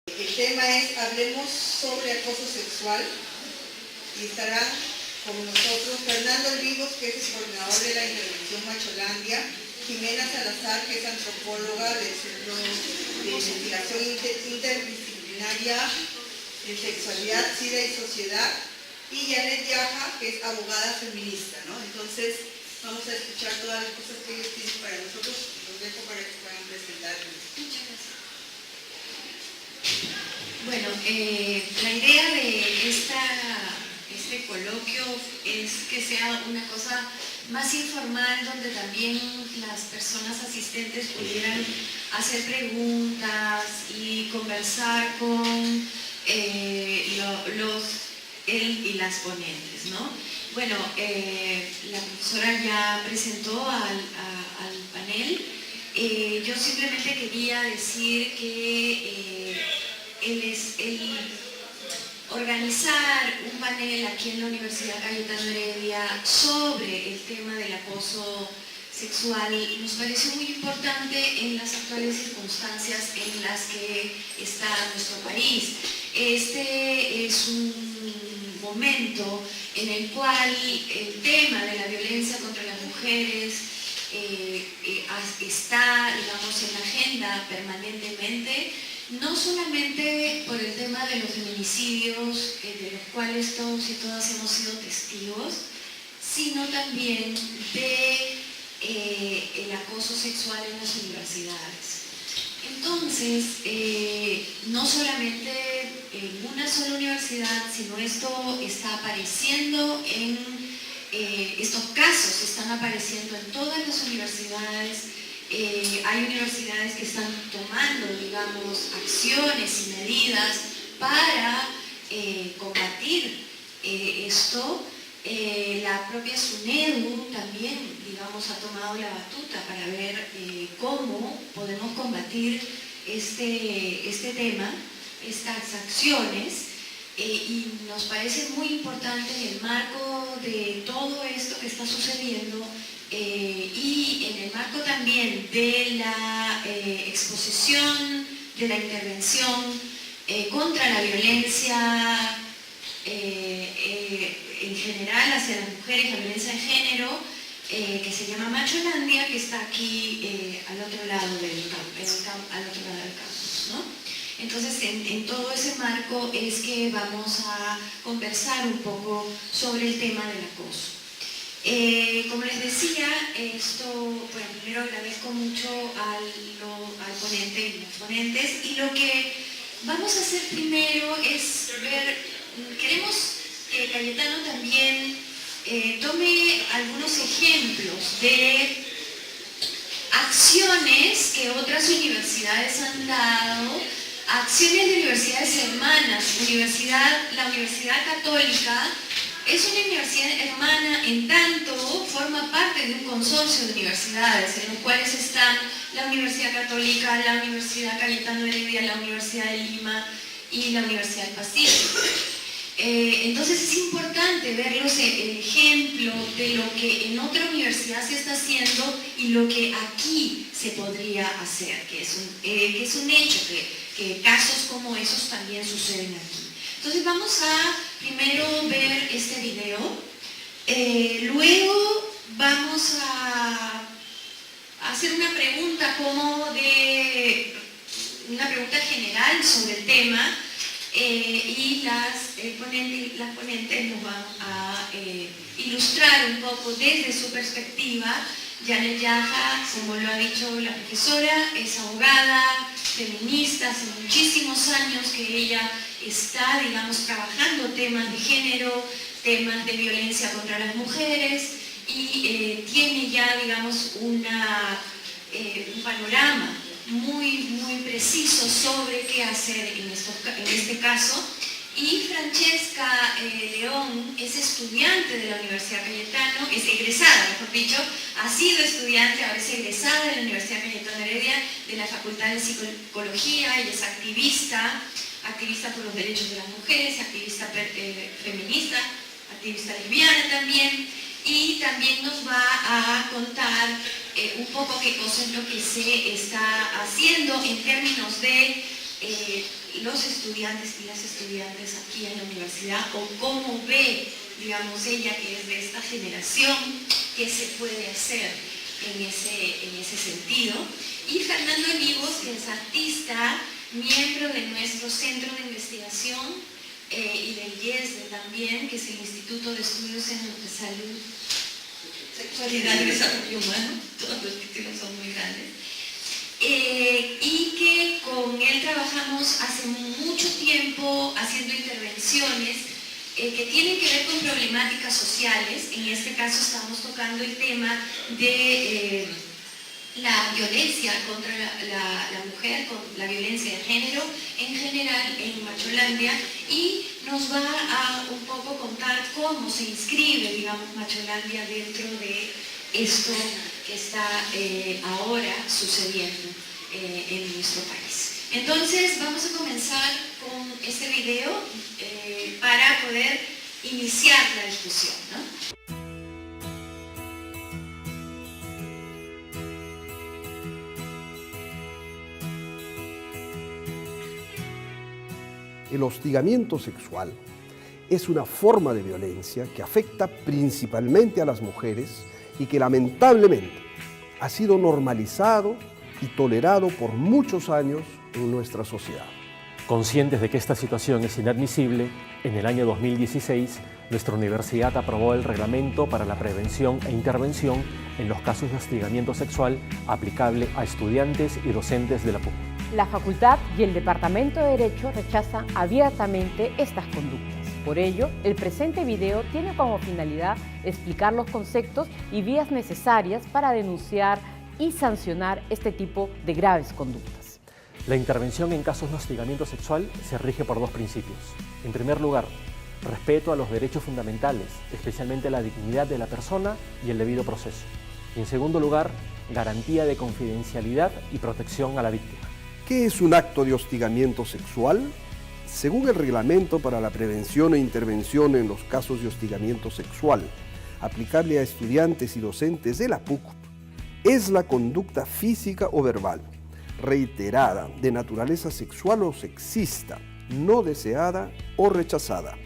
El tema es Hablemos sobre acoso sexual y estarán con nosotros Fernando Olivos, que es el coordinador de la intervención Macholandia, Jimena Salazar, que es antropóloga del Centro de Investigación Interdisciplinaria en Sexualidad, SIDA y Sociedad, y Janet Yaja, que es abogada feminista, ¿no? Entonces, vamos a escuchar todas las cosas que ellos tienen para nosotros y los dejo para que puedan presentarnos. Muchas gracias. Bueno, la idea de este coloquio es que sea una cosa más informal, donde también las personas asistentes pudieran hacer preguntas y conversar con él y las ponentes, ¿no? Bueno, la profesora ya presentó al panel. Yo simplemente quería decir que el organizar un panel aquí en la Universidad Cayetano Heredia sobre el tema del acoso sexual nos pareció muy importante en las actuales circunstancias en las que está nuestro país. Este es un momento en el cual el tema de la violencia contra las mujeres está, digamos, en la agenda permanentemente, no solamente por el tema de los feminicidios, de los cuales todos y todas hemos sido testigos, sino también de el acoso sexual en las universidades. Entonces, no solamente en una sola universidad, sino esto está apareciendo estos casos están apareciendo en todas las universidades. Hay universidades que están tomando, digamos, acciones y medidas para combatir esto. La propia SUNEDU también, digamos, ha tomado la batuta para ver cómo podemos combatir este tema, estas acciones. Y nos parece muy importante en el marco de todo esto que está sucediendo y en el marco también de la exposición, de la intervención contra la violencia en general hacia las mujeres, la violencia de género, que se llama Macholandia, que está aquí al otro lado del campus, ¿no? Entonces, en todo ese marco es que vamos a conversar un poco sobre el tema del acoso. Como les decía, bueno, primero agradezco mucho al ponente y los ponentes, y lo que vamos a hacer primero es ver, queremos que Cayetano también tome algunos ejemplos de acciones que otras universidades han dado, acciones de universidades hermanas. La Universidad Católica es una universidad hermana en tanto forma parte de un consorcio de universidades en los cuales están la Universidad Católica, la Universidad Cayetano Heredia, la Universidad de Lima y la Universidad del Pacífico. Entonces es importante verlos el ejemplo de lo que en otra universidad se está haciendo y lo que aquí se podría hacer, que es un hecho que casos como esos también suceden aquí. Entonces vamos a primero ver este video, luego vamos a hacer una pregunta una pregunta general sobre el tema, y las ponentes nos van a ilustrar un poco desde su perspectiva. Janet Yaja, como lo ha dicho la profesora, es abogada, feminista, hace muchísimos años que ella está, digamos, trabajando temas de género, temas de violencia contra las mujeres, y tiene ya, digamos, un panorama muy preciso sobre qué hacer en este caso. Y Francesca León es estudiante de la Universidad Cayetano, es egresada, mejor dicho, ha sido estudiante, ahora es egresada de la Universidad Cayetano Heredia de la Facultad de Psicología. Ella es activista por los derechos de las mujeres, activista feminista, activista lesbiana también, y también nos va a contar un poco qué cosa es lo que se está haciendo en términos de los estudiantes y las estudiantes aquí en la universidad, o cómo ve, digamos, ella que es de esta generación, qué se puede hacer en ese sentido. Y Fernando Olivos, que es artista, miembro de nuestro centro de investigación y del IESDE también, que es el Instituto de Estudios en Salud, Sexualidad y Desarrollo Humano, todos los títulos son muy grandes. Y que con él trabajamos hace mucho tiempo haciendo intervenciones que tienen que ver con problemáticas sociales. En este caso estamos tocando el tema de la violencia contra la mujer, con la violencia de género en general en Macholandia, y nos va a un poco contar cómo se inscribe, digamos, Macholandia dentro de esto que está ahora sucediendo en nuestro país. Entonces vamos a comenzar con este video para poder iniciar la discusión, ¿no? El hostigamiento sexual es una forma de violencia que afecta principalmente a las mujeres y que lamentablemente ha sido normalizado y tolerado por muchos años en nuestra sociedad. Conscientes de que esta situación es inadmisible, en el año 2016 nuestra universidad aprobó el Reglamento para la Prevención e Intervención en los casos de hostigamiento sexual aplicable a estudiantes y docentes de la PUC. La Facultad y el Departamento de Derecho rechazan abiertamente estas conductas. Por ello, el presente video tiene como finalidad explicar los conceptos y vías necesarias para denunciar y sancionar este tipo de graves conductas. La intervención en casos de hostigamiento sexual se rige por dos principios. En primer lugar, respeto a los derechos fundamentales, especialmente la dignidad de la persona y el debido proceso. Y en segundo lugar, garantía de confidencialidad y protección a la víctima. ¿Qué es un acto de hostigamiento sexual? Según el Reglamento para la Prevención e Intervención en los casos de hostigamiento sexual, aplicable a estudiantes y docentes de la PUC, es la conducta física o verbal, reiterada, de naturaleza sexual o sexista, no deseada o rechazada.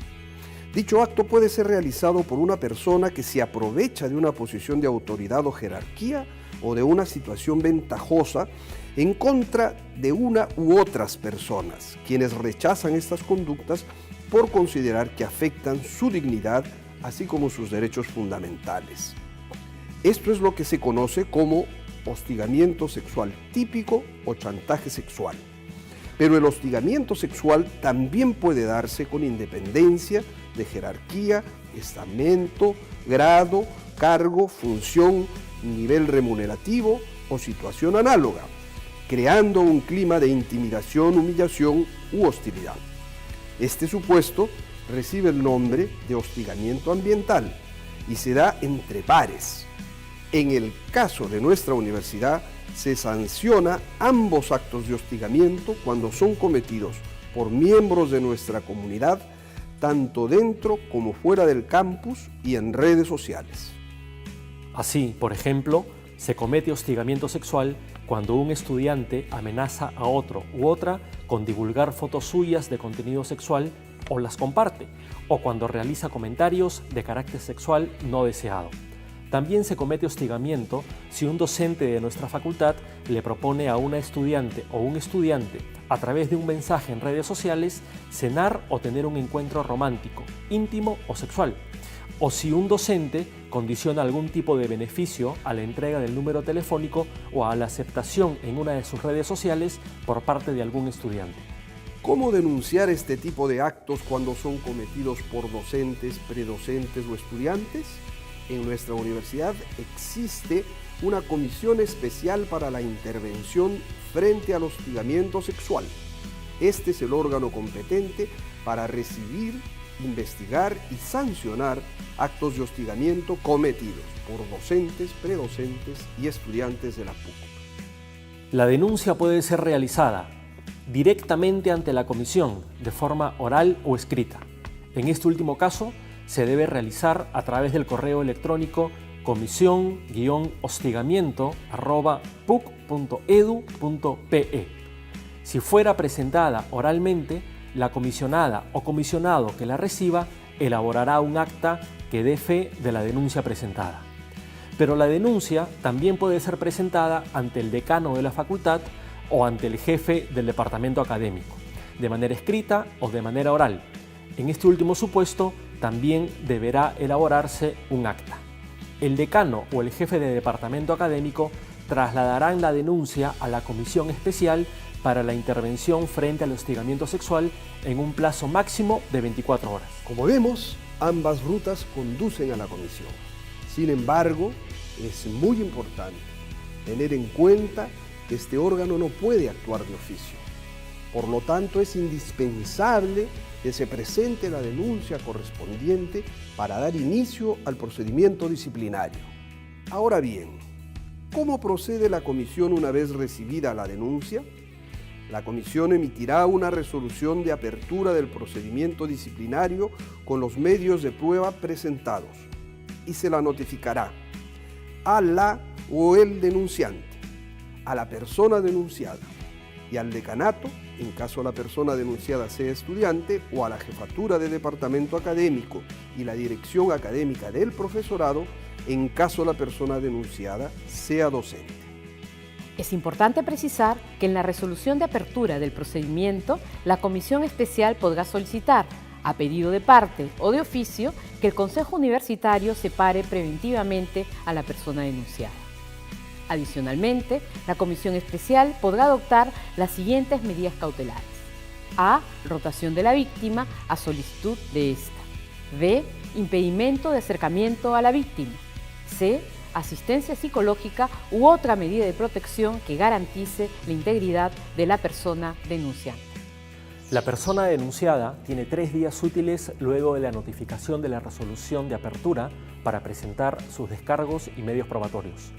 Dicho acto puede ser realizado por una persona que se aprovecha de una posición de autoridad o jerarquía o de una situación ventajosa en contra de una u otras personas, quienes rechazan estas conductas por considerar que afectan su dignidad, así como sus derechos fundamentales. Esto es lo que se conoce como hostigamiento sexual típico o chantaje sexual. Pero el hostigamiento sexual también puede darse con independencia de jerarquía, estamento, grado, cargo, función, nivel remunerativo o situación análoga, creando un clima de intimidación, humillación u hostilidad. Este supuesto recibe el nombre de hostigamiento ambiental y se da entre pares. En el caso de nuestra universidad, se sanciona ambos actos de hostigamiento cuando son cometidos por miembros de nuestra comunidad, tanto dentro como fuera del campus y en redes sociales. Así, por ejemplo, se comete hostigamiento sexual cuando un estudiante amenaza a otro u otra con divulgar fotos suyas de contenido sexual o las comparte, o cuando realiza comentarios de carácter sexual no deseado. También se comete hostigamiento si un docente de nuestra facultad le propone a una estudiante o un estudiante, a través de un mensaje en redes sociales, cenar o tener un encuentro romántico, íntimo o sexual. O si un docente condiciona algún tipo de beneficio a la entrega del número telefónico o a la aceptación en una de sus redes sociales por parte de algún estudiante. ¿Cómo denunciar este tipo de actos cuando son cometidos por docentes, predocentes o estudiantes? En nuestra universidad existe una comisión especial para la intervención frente al hostigamiento sexual. Este es el órgano competente para recibir, investigar y sancionar actos de hostigamiento cometidos por docentes, predocentes y estudiantes de la PUC. La denuncia puede ser realizada directamente ante la comisión, de forma oral o escrita. En este último caso, se debe realizar a través del correo electrónico comisión-hostigamiento@puc.edu.pe. Si fuera presentada oralmente, la comisionada o comisionado que la reciba elaborará un acta que dé fe de la denuncia presentada. Pero la denuncia también puede ser presentada ante el decano de la facultad o ante el jefe del departamento académico, de manera escrita o de manera oral. En este último supuesto, también deberá elaborarse un acta. El decano o el jefe de departamento académico trasladarán la denuncia a la comisión especial para la intervención frente al hostigamiento sexual en un plazo máximo de 24 horas. Como vemos, ambas rutas conducen a la comisión. Sin embargo, es muy importante tener en cuenta que este órgano no puede actuar de oficio. Por lo tanto, es indispensable que se presente la denuncia correspondiente para dar inicio al procedimiento disciplinario. Ahora bien, ¿cómo procede la comisión una vez recibida la denuncia? La comisión emitirá una resolución de apertura del procedimiento disciplinario con los medios de prueba presentados y se la notificará a la o el denunciante, a la persona denunciada y al decanato, en caso la persona denunciada sea estudiante, o a la jefatura de departamento académico y la dirección académica del profesorado, en caso la persona denunciada sea docente. Es importante precisar que en la resolución de apertura del procedimiento, la comisión especial podrá solicitar, a pedido de parte o de oficio, que el Consejo Universitario separe preventivamente a la persona denunciada. Adicionalmente, la comisión especial podrá adoptar las siguientes medidas cautelares. A. Rotación de la víctima a solicitud de ésta. B. Impedimento de acercamiento a la víctima. C. Asistencia psicológica u otra medida de protección que garantice la integridad de la persona denunciante. La persona denunciada tiene 3 días útiles luego de la notificación de la resolución de apertura para presentar sus descargos y medios probatorios.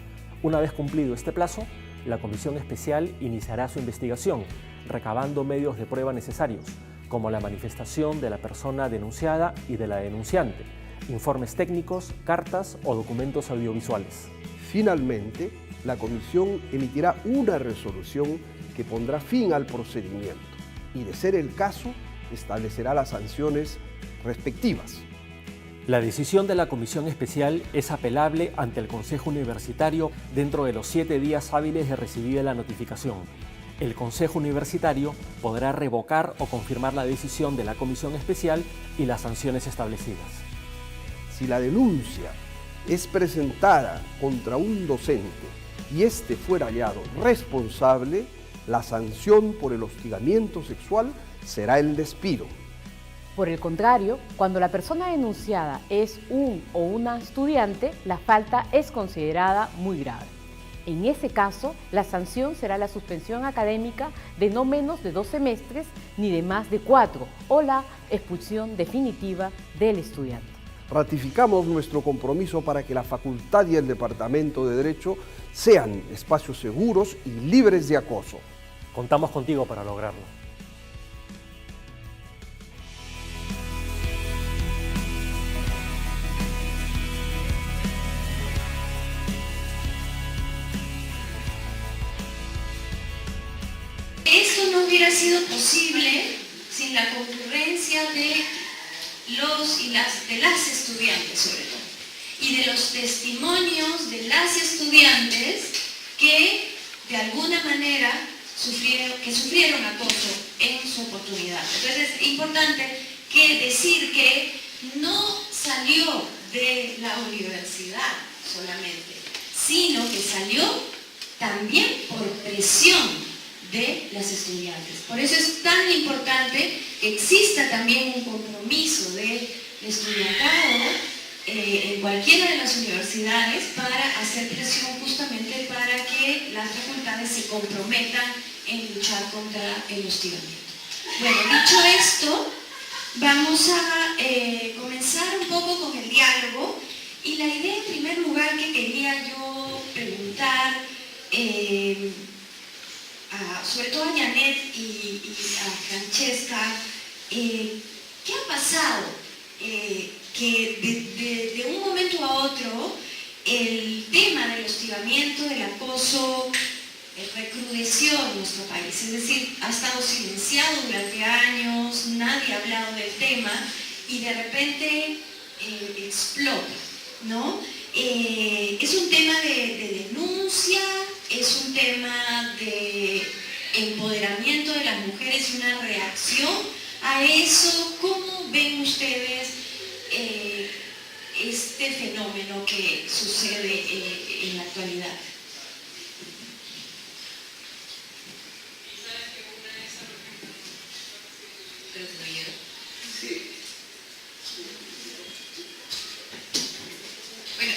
Una vez cumplido este plazo, la comisión especial iniciará su investigación, recabando medios de prueba necesarios, como la manifestación de la persona denunciada y de la denunciante, informes técnicos, cartas o documentos audiovisuales. Finalmente, la comisión emitirá una resolución que pondrá fin al procedimiento y, de ser el caso, establecerá las sanciones respectivas. La decisión de la comisión especial es apelable ante el Consejo Universitario dentro de los 7 días hábiles de recibida la notificación. El Consejo Universitario podrá revocar o confirmar la decisión de la comisión especial y las sanciones establecidas. Si la denuncia es presentada contra un docente y éste fuera hallado responsable, la sanción por el hostigamiento sexual será el despido. Por el contrario, cuando la persona denunciada es un o una estudiante, la falta es considerada muy grave. En ese caso, la sanción será la suspensión académica de no menos de 2 semestres ni de más de 4 o la expulsión definitiva del estudiante. Ratificamos nuestro compromiso para que la Facultad y el Departamento de Derecho sean espacios seguros y libres de acoso. Contamos contigo para lograrlo. Esto no hubiera sido posible sin la concurrencia de los y las estudiantes, sobre todo, y de los testimonios de las estudiantes que de alguna manera sufrieron acoso en su oportunidad. Entonces es importante decir que no salió de la universidad solamente, sino que salió también por presión de las estudiantes. Por eso es tan importante que exista también un compromiso del estudiantado en cualquiera de las universidades para hacer presión justamente para que las facultades se comprometan en luchar contra el hostigamiento. Bueno, dicho esto, vamos a comenzar un poco con el diálogo y la idea en primer lugar que quería yo preguntar sobre todo a Janet y a Francesca, ¿qué ha pasado? Que de un momento a otro el tema del hostigamiento, del acoso recrudeció en nuestro país, es decir, ha estado silenciado durante años, nadie ha hablado del tema y de repente explota, ¿no? Es un tema de denuncia, es un tema de empoderamiento de las mujeres y una reacción a eso. ¿Cómo ven ustedes este fenómeno que sucede en la actualidad? Bueno,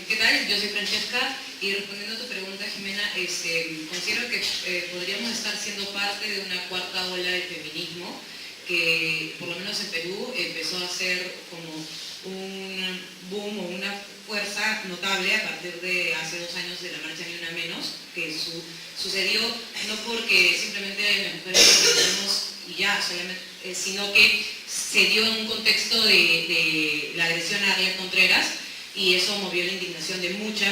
¿qué tal? Yo soy Francesca y respondiendo a tu pregunta, Jimena, considero que podríamos estar siendo parte de una cuarta ola del feminismo que, por lo menos en Perú, empezó a ser como un boom o una fuerza notable a partir de hace 2 años de la marcha Ni Una Menos, que sucedió no porque simplemente las mujeres nos levantamos y ya, solamente, sino que se dio en un contexto de la agresión a Ariel Contreras, y eso movió la indignación de muchas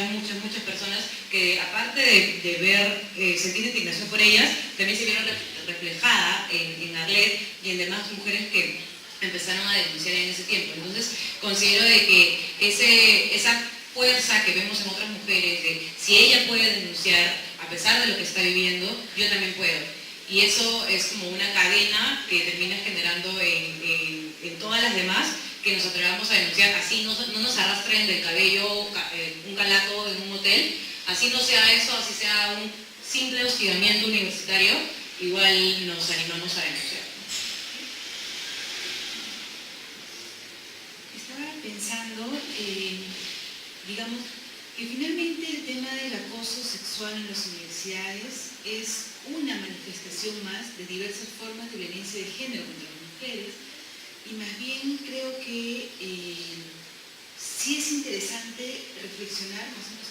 personas que, aparte de ver, sentir indignación por ellas, también se vieron reflejada en Arlet y en demás mujeres que empezaron a denunciar en ese tiempo. Entonces, considero de que esa fuerza que vemos en otras mujeres, de si ella puede denunciar a pesar de lo que está viviendo, yo también puedo. Y eso es como una cadena que termina generando en todas las demás, que nos atrevamos a denunciar, así no nos arrastren del cabello un calato en un hotel, así no sea eso, así sea un simple hostigamiento universitario, igual nos animamos a denunciar. Estaba pensando, digamos, que finalmente el tema del acoso sexual en las universidades es una manifestación más de diversas formas de violencia de género contra las mujeres. Y más bien creo que sí es interesante reflexionar, más o menos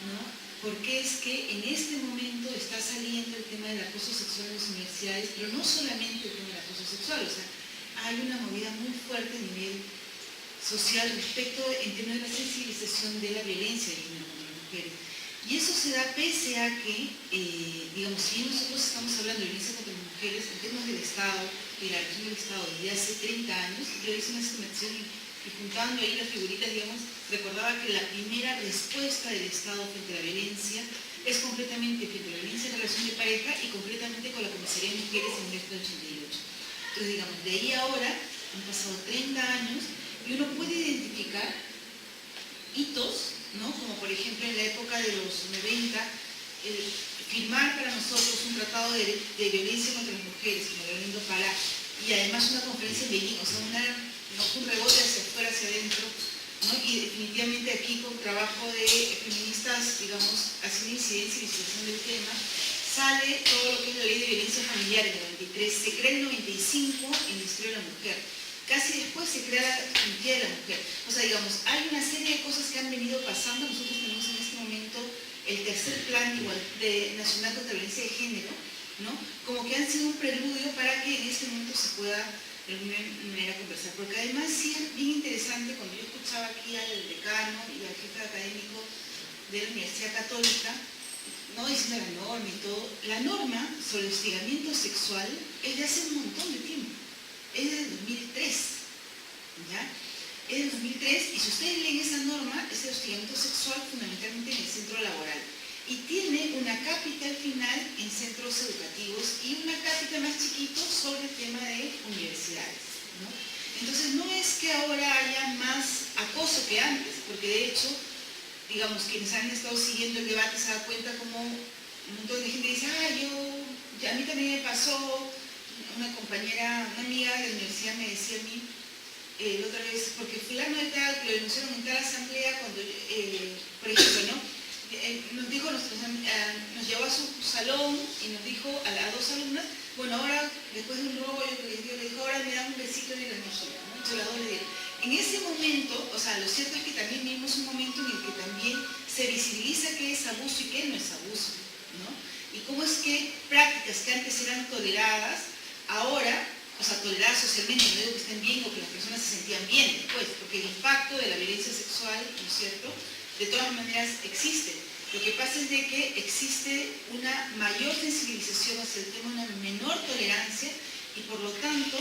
¿no? ¿Por qué es que en este momento está saliendo el tema del acoso sexual en las universidades? Pero no solamente el tema del acoso sexual, o sea, hay una movida muy fuerte a nivel social respecto en términos de la sensibilización de la violencia de género contra las mujeres. Y eso se da pese a que, digamos, si nosotros estamos hablando de violencia contra las mujeres en términos del Estado, de la región del Estado desde hace 30 años, yo hice una estimación y juntando ahí las figuritas, digamos, recordaba que la primera respuesta del Estado frente a la violencia es completamente frente a la violencia en la relación de pareja y concretamente con la Comisaría de Mujeres en 1988. Entonces, digamos, de ahí a ahora han pasado 30 años y uno puede identificar hitos, ¿no? Como por ejemplo en la época de los 90, firmar para nosotros un tratado de violencia contra las mujeres, como el Lindo Pará, y además una conferencia en Beijing, o sea, no fue un rebote hacia afuera, hacia adentro, ¿no? Y definitivamente aquí con trabajo de feministas, digamos, haciendo incidencia y visibilización del tema, sale todo lo que es la ley de violencia familiar en el 93, se crea en el 95 el Ministerio de la Mujer. Casi después se crea la Comité de la Mujer. O sea, digamos, hay una serie de cosas que han venido pasando. Nosotros tenemos en este momento el tercer plan nacional contra la violencia de género, ¿no? Como que han sido un preludio para que en este momento se pueda de alguna manera conversar. Porque además sí es bien interesante cuando yo escuchaba aquí al decano y al jefe académico de la Universidad Católica, no diciendo la norma y todo, la norma sobre el hostigamiento sexual es de hace un montón de tiempo. Es del 2003, ¿ya? Es del 2003 y si ustedes leen esa norma, es el hostigamiento sexual fundamentalmente en el centro laboral. Y tiene una cápita al final en centros educativos y una cápita más chiquito sobre el tema de universidades, ¿no? Entonces no es que ahora haya más acoso que antes, porque de hecho, digamos, quienes han estado siguiendo el debate se dan cuenta como un montón de gente dice, a mí también me pasó. Una compañera, una amiga de la universidad me decía a mí la otra vez, porque fulano de tal, que lo denunciaron en tal asamblea, cuando, por ejemplo, ¿no? Nos dijo, nos llevó a su salón y nos dijo a las 2 alumnas, bueno, ahora, después de un robo, le dijo, ahora me dan un besito en la mejilla, ¿no? Entonces las 2 le dieron. En ese momento, o sea, lo cierto es que también vivimos un momento en el que también se visibiliza qué es abuso y qué no es abuso, ¿no? Y cómo es que prácticas que antes eran toleradas, ahora, o sea, toleradas socialmente, no digo que estén bien o que las personas se sentían bien después, porque el impacto de la violencia sexual, ¿no es cierto?, de todas maneras existe. Lo que pasa es de que existe una mayor sensibilización hacia el tema, una menor tolerancia y por lo tanto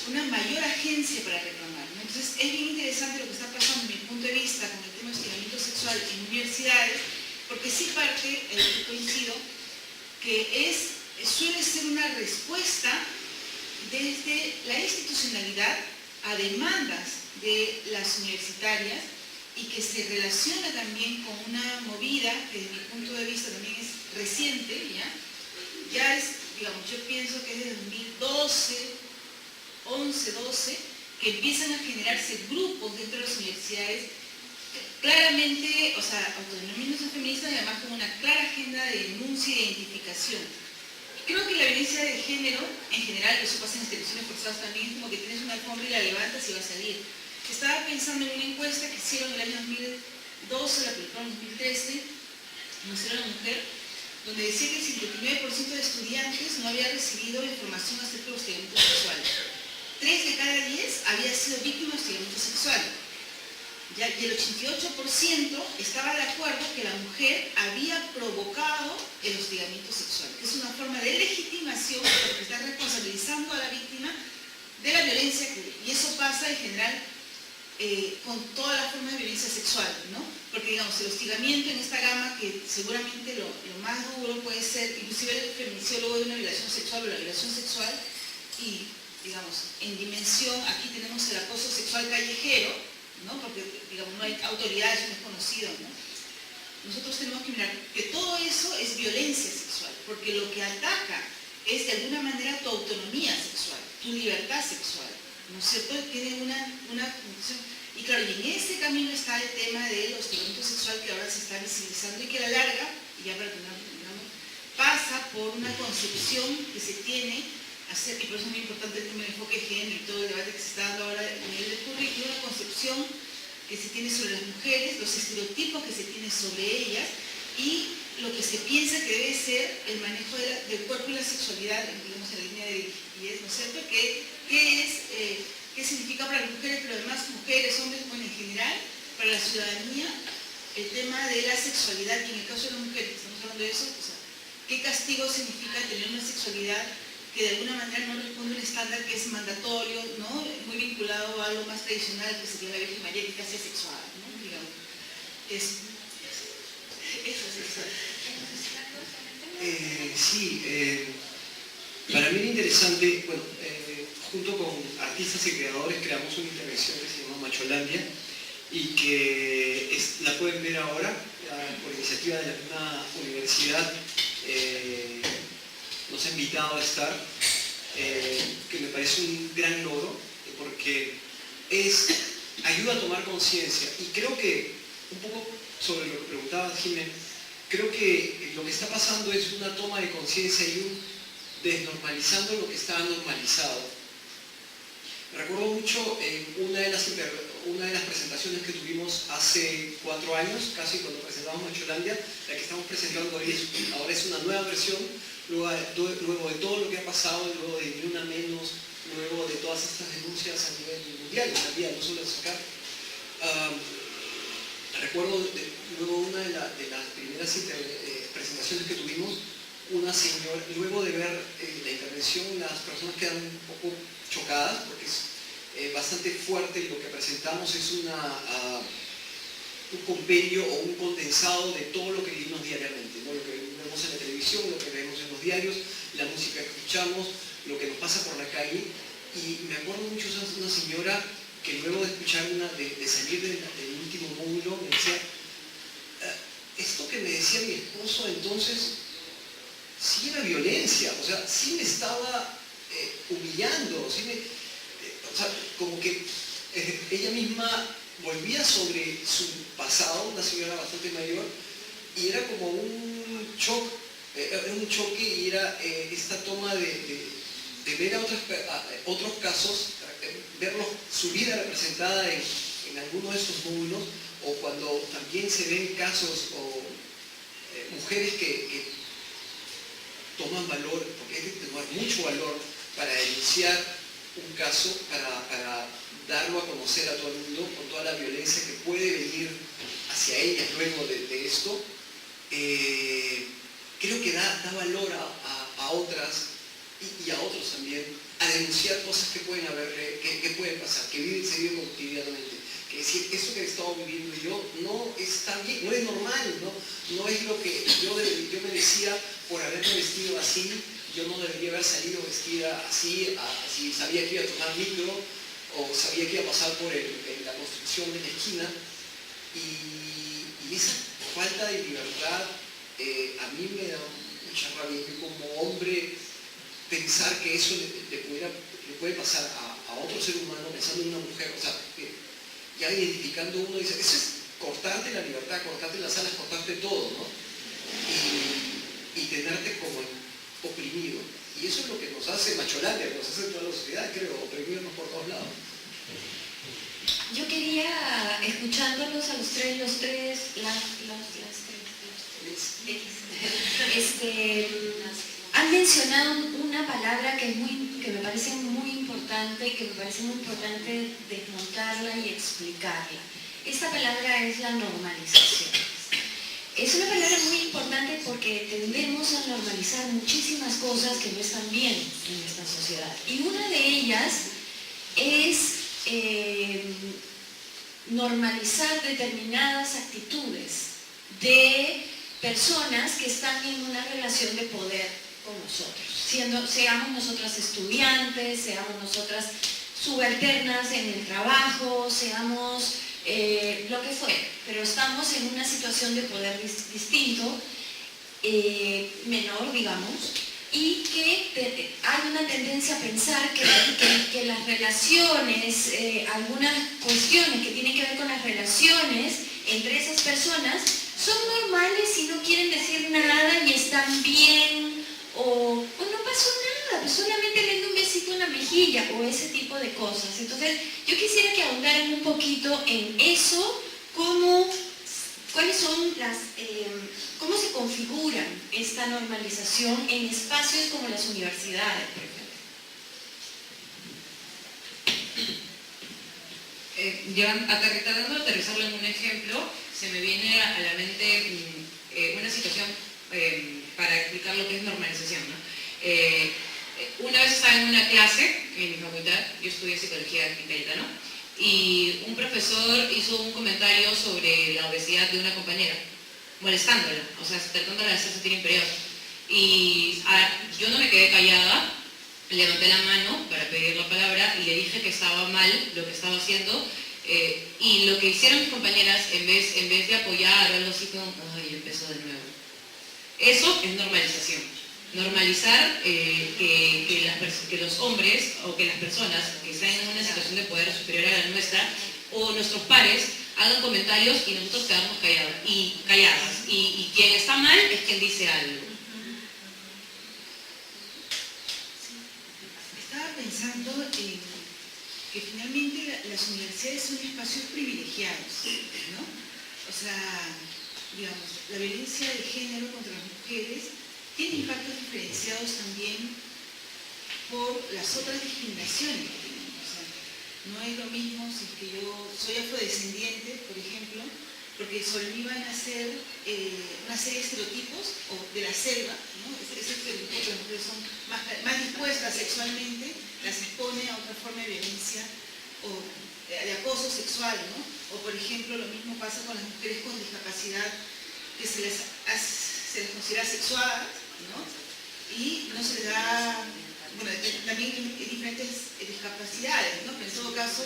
una mayor agencia para reclamar, ¿no? Entonces es bien interesante lo que está pasando desde mi punto de vista con el tema de hostigamiento sexual en universidades, porque sí parte, coincido, que suele ser una respuesta desde la institucionalidad a demandas de las universitarias y que se relaciona también con una movida que desde mi punto de vista también es reciente, ya es, digamos, yo pienso que es de 2012, 11, 12, que empiezan a generarse grupos dentro de las universidades, claramente, o sea, autodenominación feminista y además con una clara agenda de denuncia e identificación. Creo que la violencia de género, en general, eso pasa en instituciones forzadas también, es como que tienes una alfombra y la levantas y va a salir. Estaba pensando en una encuesta que hicieron en el año 2012, la publicaron en 2013, Nació la Mujer, donde decía que el 59% de estudiantes no había recibido información acerca de hostigamiento sexual. 3 de cada 10 había sido víctima de hostigamiento sexual. Y el 88% estaba de acuerdo que la mujer había provocado el hostigamiento sexual, que es una forma de legitimación porque está responsabilizando a la víctima de la violencia y eso pasa en general con todas las formas de violencia sexual, ¿no? Porque digamos, el hostigamiento en esta gama, que seguramente lo más duro puede ser, inclusive el feminicidio luego de una violación sexual o la violación sexual, y digamos, en dimensión, aquí tenemos el acoso sexual callejero, ¿no? Porque, digamos, no hay autoridades, no es conocido, ¿no? Nosotros tenemos que mirar que todo eso es violencia sexual, porque lo que ataca es de alguna manera tu autonomía sexual, tu libertad sexual, ¿no es cierto? Tiene una función. Y claro, y en ese camino está el tema del hostigamiento sexual que ahora se está visibilizando y que a la larga, y ya para terminar, pasa por una concepción que se tiene, y por eso es muy importante el tema del enfoque de género y todo el debate que se está dando ahora a nivel del currículo, una concepción que se tiene sobre las mujeres, los estereotipos que se tienen sobre ellas y lo que se piensa que debe ser el manejo del cuerpo y la sexualidad, digamos, en la línea de Vigies, ¿no es cierto? ¿Qué significa para las mujeres, pero además mujeres, hombres, bueno, en general, para la ciudadanía, el tema de la sexualidad, y en el caso de las mujeres, estamos hablando de eso, o sea, ¿qué castigo significa tener una sexualidad que de alguna manera no responde a un estándar que es mandatorio, ¿no? Muy vinculado a algo más tradicional, que sería la Virgen María, que casi asexuada, ¿no? Digamos, eso es sexual. Para mí era interesante, bueno, junto con artistas y creadores creamos una intervención que se llama Macholandia y que la pueden ver ahora por iniciativa de la misma universidad. Nos ha invitado a estar, que me parece un gran logro porque ayuda a tomar conciencia y creo que, un poco sobre lo que preguntaba Jiménez, creo que lo que está pasando es una toma de conciencia y un desnormalizando lo que estaba normalizado. Recuerdo mucho una de las presentaciones que tuvimos hace 4 años, casi cuando presentamos Macholandia, la que estamos presentando hoy ahora es una nueva versión, luego de todo lo que ha pasado, luego de Ni Una Menos, luego de todas estas denuncias a nivel mundial, en realidad, no solo de sacar. Recuerdo luego una de las primeras presentaciones que tuvimos, una señora, luego de ver la intervención, las personas quedan un poco chocadas porque es bastante fuerte. Lo que presentamos es un compendio o un condensado de todo lo que vivimos diariamente, ¿no? Lo que vemos en la televisión, lo que vemos en los diarios, la música que escuchamos, lo que nos pasa por la calle. Y me acuerdo mucho de una señora que luego de escuchar de salir del último módulo me decía, esto que me decía mi esposo entonces sí era violencia, o sea, sí me estaba humillando, o sea, como que ella misma volvía sobre su pasado, una señora bastante mayor, y era como un choque y era esta toma de ver a otros casos, verlos, su vida representada en alguno de estos módulos, o cuando también se ven casos o mujeres que toman valor, porque hay que tomar mucho valor para denunciar un caso, para darlo a conocer a todo el mundo con toda la violencia que puede venir hacia ellas luego de esto. creo que da valor a otras y a otros también a denunciar cosas que pueden haber, que pueden pasar, que se viven cotidianamente. Que decir, eso que he estado viviendo yo no está bien, no es normal, no es lo que yo me decía por haberme vestido así. Yo no debería haber salido vestida así, si sabía que iba a tomar micro o sabía que iba a pasar por la construcción de la esquina. Y esa falta de libertad a mí me da mucha rabia. Yo como hombre pensar que eso le puede pasar a otro ser humano pensando en una mujer, o sea, ya identificando uno dice, eso es cortarte la libertad, cortarte las alas, cortarte todo, ¿no? Y tenerte como oprimido. Y eso es lo que nos hace Macholandia, nos hace toda la sociedad, creo, oprimirnos por todos lados. Yo quería, escuchándolos a los tres, han mencionado una palabra que me parece muy importante y que me parece muy importante desmontarla y explicarla. Esta palabra es la normalización. Es una palabra muy importante porque tendemos a normalizar muchísimas cosas que no están bien en esta sociedad. Y una de ellas es normalizar determinadas actitudes de personas que están en una relación de poder con nosotros. Seamos nosotras estudiantes, seamos nosotras subalternas en el trabajo, seamos lo que fuera, pero estamos en una situación de poder distinto, menor, digamos, y que hay una tendencia a pensar que las relaciones, algunas cuestiones que tienen que ver con las relaciones entre esas personas son normales y no quieren decir nada y están bien, o no pasó nada, pues solamente le doy un besito en la mejilla o ese tipo de cosas. Entonces yo quisiera que ahondaran un poquito en eso, cuáles son cómo se configura esta normalización en espacios como las universidades, por ejemplo. Tratando de aterrizarlo en un ejemplo, se me viene a la mente una situación para explicar lo que es normalización, ¿no? Una vez estaba en una clase en mi facultad, yo estudié psicología clínica, ¿no? Y un profesor hizo un comentario sobre la obesidad de una compañera, molestándola, o sea, tratándola de hacer sentir imperiosa. Y yo no me quedé callada, levanté la mano para pedir la palabra y le dije que estaba mal lo que estaba haciendo. Y lo que hicieron mis compañeras, en vez de apoyar o algo así, como, ay, empezó de nuevo. Eso es normalización. Normalizar que los hombres o que las personas que están en una situación de poder superior a la nuestra o nuestros pares hagan comentarios y nosotros quedamos calladas. Y quien está mal es quien dice algo. Estaba pensando que finalmente las universidades son espacios privilegiados, ¿no? O sea, digamos, la violencia de género contra las mujeres tiene impactos diferenciados también por las otras discriminaciones que tenemos. O sea, no es lo mismo si es que yo soy afrodescendiente, por ejemplo, porque sobre mí van a ser una serie de estereotipos o de la selva, ¿no? Ese estereotipo que las mujeres son más dispuestas sexualmente, las expone a otra forma de violencia o de acoso sexual, ¿no? O por ejemplo, lo mismo pasa con las mujeres con discapacidad, que se les considera sexuadas, ¿no? Y no se les da, bueno, también hay diferentes discapacidades, ¿no? Pero en todo caso,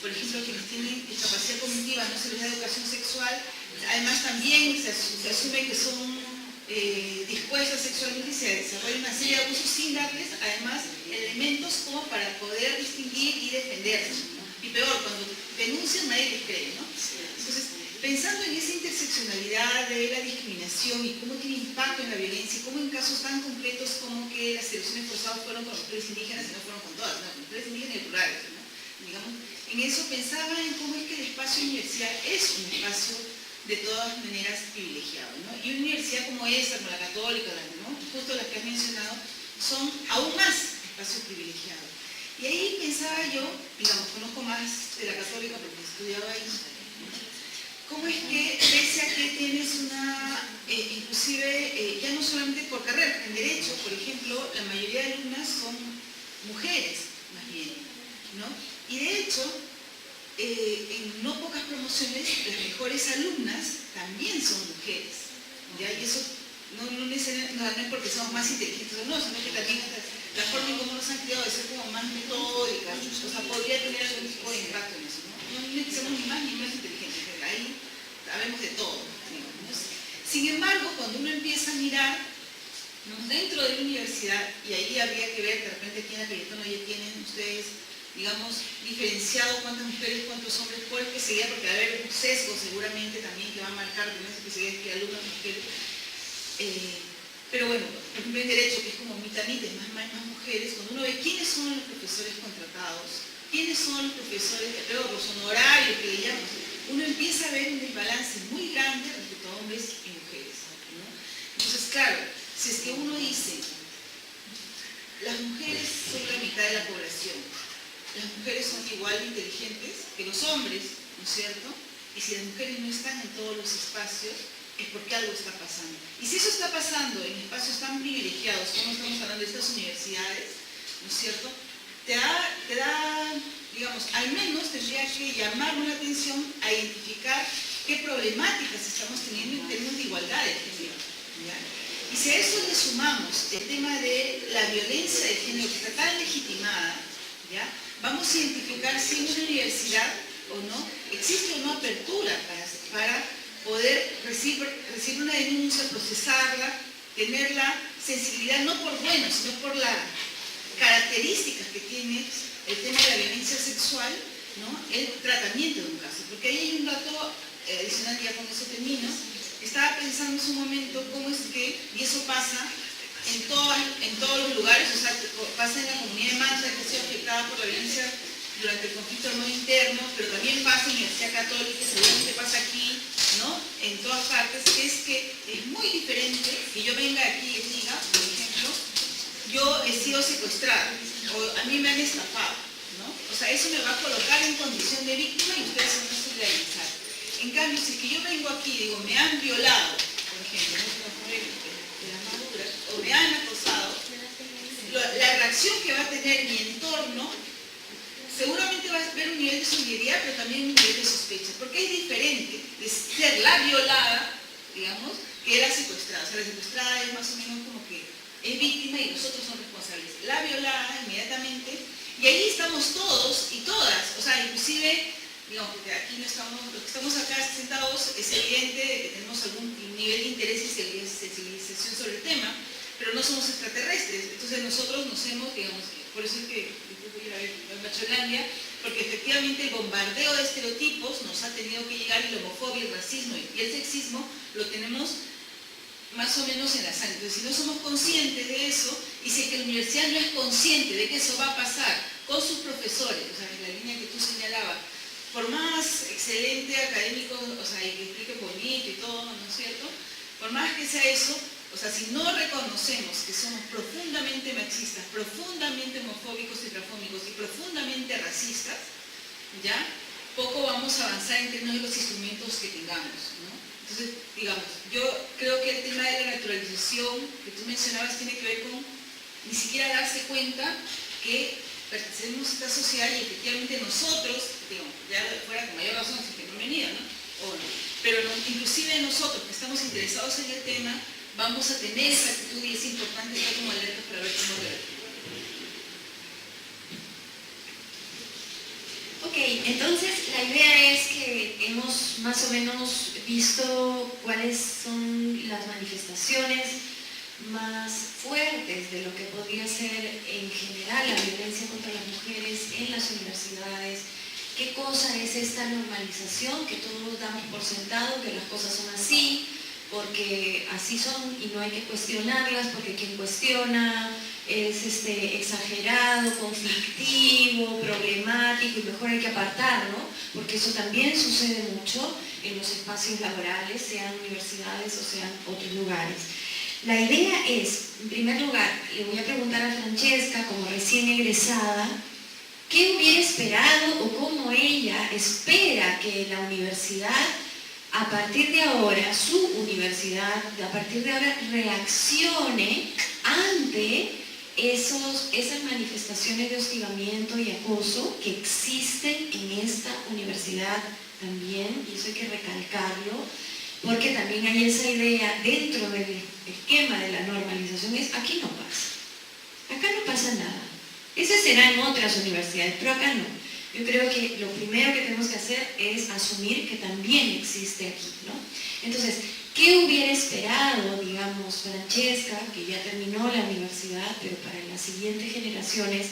por ejemplo, quienes tienen discapacidad cognitiva no se les da educación sexual, además también se asume que son dispuestas sexualmente y se desarrolla una serie de abusos sin darles, además, elementos como para poder distinguir y defenderse, ¿no? Y peor, cuando denuncian nadie les cree, ¿no? Entonces, pensando en esa interseccionalidad de la discriminación y cómo tiene impacto en la violencia y cómo en casos tan concretos como que las selecciones forzadas fueron con mujeres indígenas y no fueron con todas, no, con mujeres indígenas y rurales, ¿no? Digamos, en eso pensaba en cómo es que el espacio universidad es un espacio de todas maneras privilegiado, ¿no? Y una universidad como esta, como la católica, ¿no? Justo las que has mencionado, son aún más espacios privilegiados. Y ahí pensaba yo, digamos, conozco más de la católica porque estudiaba ahí, ¿no? cómo es que, pese a que tienes una, inclusive, ya no solamente por carrera, en Derecho, por ejemplo, la mayoría de alumnas son mujeres, más bien, ¿no? Y de hecho, en no pocas promociones, las mejores alumnas también son mujeres, ¿ya? Y eso no es porque somos más inteligentes o no, sino que también la forma en cómo nos han criado de ser como más metódicas, o sea, podría tener algún tipo de impacto en eso, ¿no? No es que seamos ni más ni menos inteligentes, ahí sabemos de todo, digamos. Sin embargo, cuando uno empieza a mirar, ¿no?, dentro de la universidad, y ahí habría que ver, de repente aquí en la Cayetano ya tienen ustedes, digamos, diferenciado cuántas mujeres, cuántos hombres, por especialidad, porque va a haber un sesgo seguramente también que va a marcar de una especialidad que alumnos mujeres. Pero bueno, por ejemplo en Derecho, que es como mitad-mitad, más mujeres, cuando uno ve quiénes son los profesores contratados, quiénes son los profesores, los honorarios que le llaman, uno empieza a ver un desbalance muy grande respecto a hombres y mujeres, ¿no? Entonces, claro, si es que uno dice, las mujeres son la mitad de la población, las mujeres son igual de inteligentes que los hombres, ¿no es cierto? Y si las mujeres no están en todos los espacios, es porque algo está pasando. Y si eso está pasando en espacios tan privilegiados, como estamos hablando de estas universidades, ¿no es cierto?, te da, digamos, al menos tendría que llamarnos la atención a identificar qué problemáticas estamos teniendo en términos de igualdad de género, ¿ya? Y si a eso le sumamos el tema de la violencia de género que está tan legitimada, ¿ya?, vamos a identificar si en una universidad o no existe o no apertura para poder recibir una denuncia, procesarla, tener la sensibilidad no por bueno, sino por las características que tiene el tema de la violencia sexual, ¿no?, el tratamiento de un caso. Porque ahí hay un dato adicional, ya con eso termino. Estaba pensando en su momento cómo es que, y eso pasa en todos los lugares, o sea, pasa en la comunidad de Manta, que ha sido afectada por la violencia durante el conflicto armado interno, pero también pasa en la Universidad Católica, seguramente pasa aquí, ¿no?, en todas partes, que es muy diferente que yo venga aquí y diga, por ejemplo, yo he sido secuestrada, o a mí me han estafado, ¿no? O sea, eso me va a colocar en condición de víctima y ustedes se van a solidarizar. En cambio, si es que yo vengo aquí y digo, me han violado, por ejemplo, ¿no?, de las maduras, o me han acosado, la reacción que va a tener mi entorno seguramente va a haber un nivel de solidaridad, pero también un nivel de sospecha, porque es diferente de ser la violada, digamos, que la secuestrada. O sea, la secuestrada es más o menos como que es víctima y nosotros somos responsables. La violada inmediatamente, y ahí estamos todos y todas, o sea, inclusive, digamos, porque aquí no estamos, los que estamos acá sentados, es evidente que tenemos algún nivel de interés y sensibilización sobre el tema, pero no somos extraterrestres. Entonces nosotros nos hemos, digamos, por eso es que voy a ver en Macholandia, porque efectivamente el bombardeo de estereotipos nos ha tenido que llegar, y la homofobia, el racismo y el sexismo lo tenemos más o menos en la sangre. Entonces, si no somos conscientes de eso, y si es que la universidad no es consciente de que eso va a pasar con sus profesores, o sea, en la línea que tú señalabas, por más excelente académico, o sea, y que explique bonito y todo, ¿no es cierto?, por más que sea eso, o sea, si no reconocemos que somos profundamente machistas, profundamente homofóbicos y transfóbicos y profundamente racistas, ya, poco vamos a avanzar en términos de los instrumentos que tengamos, ¿no? Entonces, digamos, yo creo que el tema de la naturalización que tú mencionabas tiene que ver con ni siquiera darse cuenta que pertenecemos a esta sociedad y efectivamente nosotros, digamos, ya fuera con mayor razón, si es que no venía, ¿no?, o no, pero no, inclusive nosotros que estamos interesados en el tema, vamos a tener esa actitud y es importante estar como alertas para ver cómo revertir. Ok, entonces la idea es que hemos más o menos visto cuáles son las manifestaciones más fuertes de lo que podría ser en general la violencia contra las mujeres en las universidades. ¿Qué cosa es esta normalización que todos damos por sentado, que las cosas son así, porque así son y no hay que cuestionarlas, porque quien cuestiona es exagerado, conflictivo, problemático y mejor hay que apartarlo, porque eso también sucede mucho en los espacios laborales, sean universidades o sean otros lugares. La idea es, en primer lugar, le voy a preguntar a Francesca, como recién egresada, ¿qué hubiera esperado o cómo ella espera que la universidad a partir de ahora, su universidad, a partir de ahora, reaccione ante esas manifestaciones de hostigamiento y acoso que existen en esta universidad también, y eso hay que recalcarlo, porque también hay esa idea dentro del esquema de la normalización, es aquí no pasa, acá no pasa nada. Ese será en otras universidades, pero acá no. Yo creo que lo primero que tenemos que hacer es asumir que también existe aquí, ¿no? Entonces, ¿qué hubiera esperado, digamos, Francesca, que ya terminó la universidad, pero para las siguientes generaciones,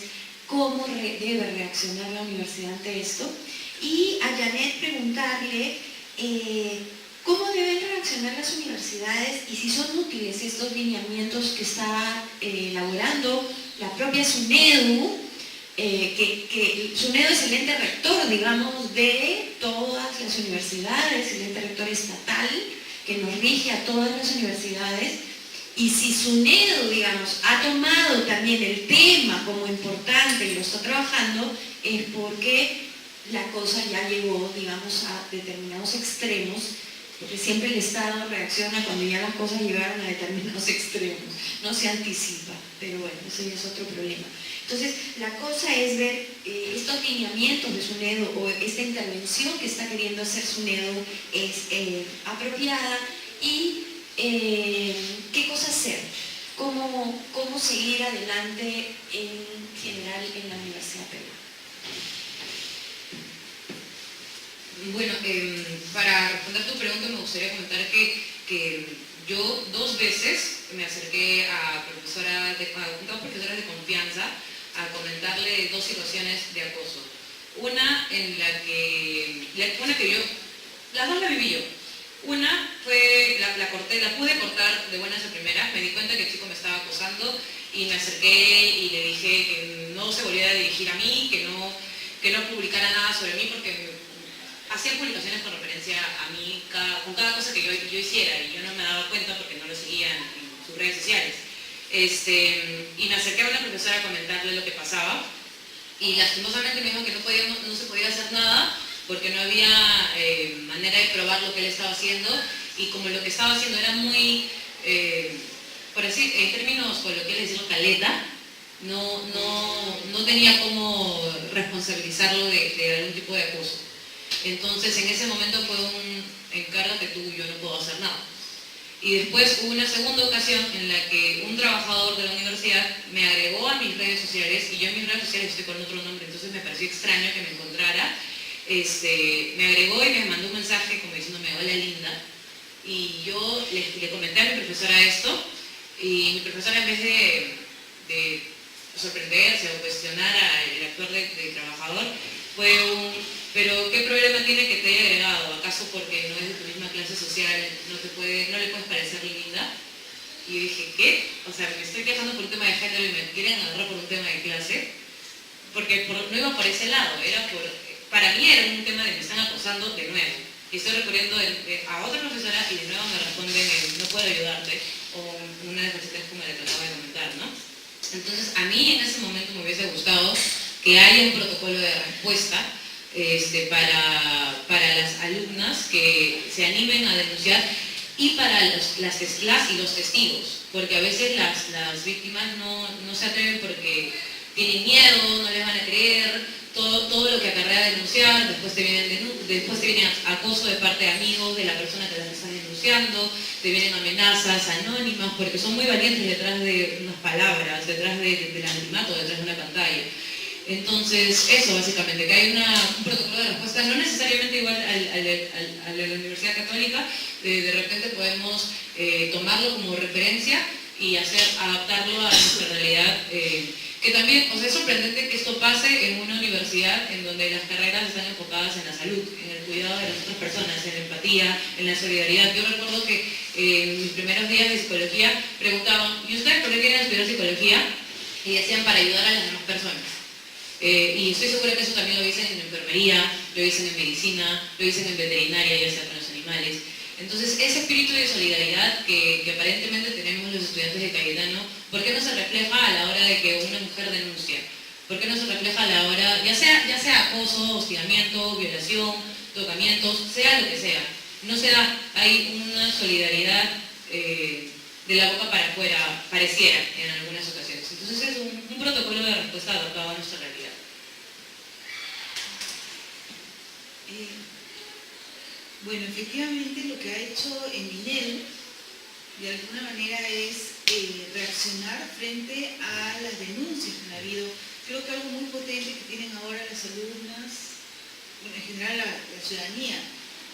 cómo debe reaccionar la universidad ante esto? Y a Janet preguntarle cómo deben reaccionar las universidades y si son útiles estos lineamientos que está elaborando la propia SUNEDU, que SUNEDU es el ente rector, digamos, de todas las universidades, el ente rector estatal, que nos rige a todas las universidades, y si SUNEDU, digamos, ha tomado también el tema como importante y lo está trabajando, es porque la cosa ya llegó, digamos, a determinados extremos, porque siempre el Estado reacciona cuando ya las cosas llegaron a determinados extremos, no se anticipa, pero bueno, eso ya es otro problema. Entonces, la cosa es ver estos lineamientos de SUNEDU o esta intervención que está queriendo hacer SUNEDU es apropiada y qué cosa hacer, cómo seguir adelante en general en la Universidad Peruana. Bueno, para responder tu pregunta me gustaría comentar que yo 2 veces me acerqué a dos profesoras de confianza a comentarle 2 situaciones de acoso. Una en la que las 2 la viví yo. Una fue, la pude cortar de buenas a primeras, me di cuenta que el chico me estaba acosando y me acerqué y le dije que no se volviera a dirigir a mí, que no publicara nada sobre mí porque hacían publicaciones con referencia a mí con cada cosa que yo hiciera y yo no me daba cuenta porque no lo seguía en sus redes sociales. Y me acerqué a una profesora a comentarle lo que pasaba y lastimosamente me dijo que no se podía hacer nada porque no había manera de probar lo que él estaba haciendo y como lo que estaba haciendo era muy, por decir, en términos coloquiales decirlo, caleta, no tenía cómo responsabilizarlo de algún tipo de acoso. Entonces en ese momento fue un encárgate tú, yo no puedo hacer nada. Y después hubo una segunda ocasión en la que un trabajador de la universidad me agregó a mis redes sociales y yo en mis redes sociales estoy con otro nombre, entonces me pareció extraño que me encontrara. Me agregó y me mandó un mensaje como diciéndome hola linda y yo le comenté a mi profesora esto y mi profesora en vez de sorprenderse o cuestionar el actuar del trabajador fue pero ¿qué problema tiene que te haya agregado? ¿Acaso porque no es de tu misma clase social no le puedes parecer linda? Y yo dije, ¿qué? O sea, me estoy quejando por un tema de género y me quieren agarrar por un tema de clase, porque no iba por ese lado, para mí era un tema de me están acosando de nuevo. Y estoy recurriendo a otra profesora y de nuevo me responden no puedo ayudarte, o una de las cositas como le trataba de comentar, ¿no? Entonces, a mí en ese momento me hubiese gustado que haya un protocolo de respuesta para las alumnas que se animen a denunciar y para las y los testigos, porque a veces las víctimas no se atreven porque tienen miedo, no les van a creer, todo lo que acarrea denunciar, después te viene acoso de parte de amigos de la persona que las está denunciando, te vienen amenazas anónimas, porque son muy valientes detrás de unas palabras, detrás del anonimato, detrás de una pantalla. Entonces, eso básicamente, que hay un protocolo de respuesta, no necesariamente igual a la Universidad Católica, de repente podemos tomarlo como referencia y adaptarlo a nuestra realidad, que también, o sea, es sorprendente que esto pase en una universidad en donde las carreras están enfocadas en la salud, en el cuidado de las otras personas, en la empatía, en la solidaridad. Yo recuerdo que en mis primeros días de psicología preguntaban, ¿y ustedes por qué quieren estudiar psicología? Y decían, para ayudar a las demás personas. Y estoy segura que eso también lo dicen en enfermería, lo dicen en medicina, lo dicen en veterinaria, ya sea con los animales. Entonces, ese espíritu de solidaridad que aparentemente tenemos los estudiantes de Cayetano, ¿por qué no se refleja a la hora de que una mujer denuncia? ¿Por qué no se refleja a la hora, ya sea acoso, hostigamiento, violación, tocamientos, sea lo que sea? no se da, hay una solidaridad de la boca para afuera, pareciera en algunas ocasiones. Entonces es un protocolo de respuesta adaptado a nuestra realidad. Bueno, efectivamente lo que ha hecho el Minedu de alguna manera es reaccionar frente a las denuncias que han habido. Creo que algo muy potente que tienen ahora las alumnas, bueno, en general la ciudadanía,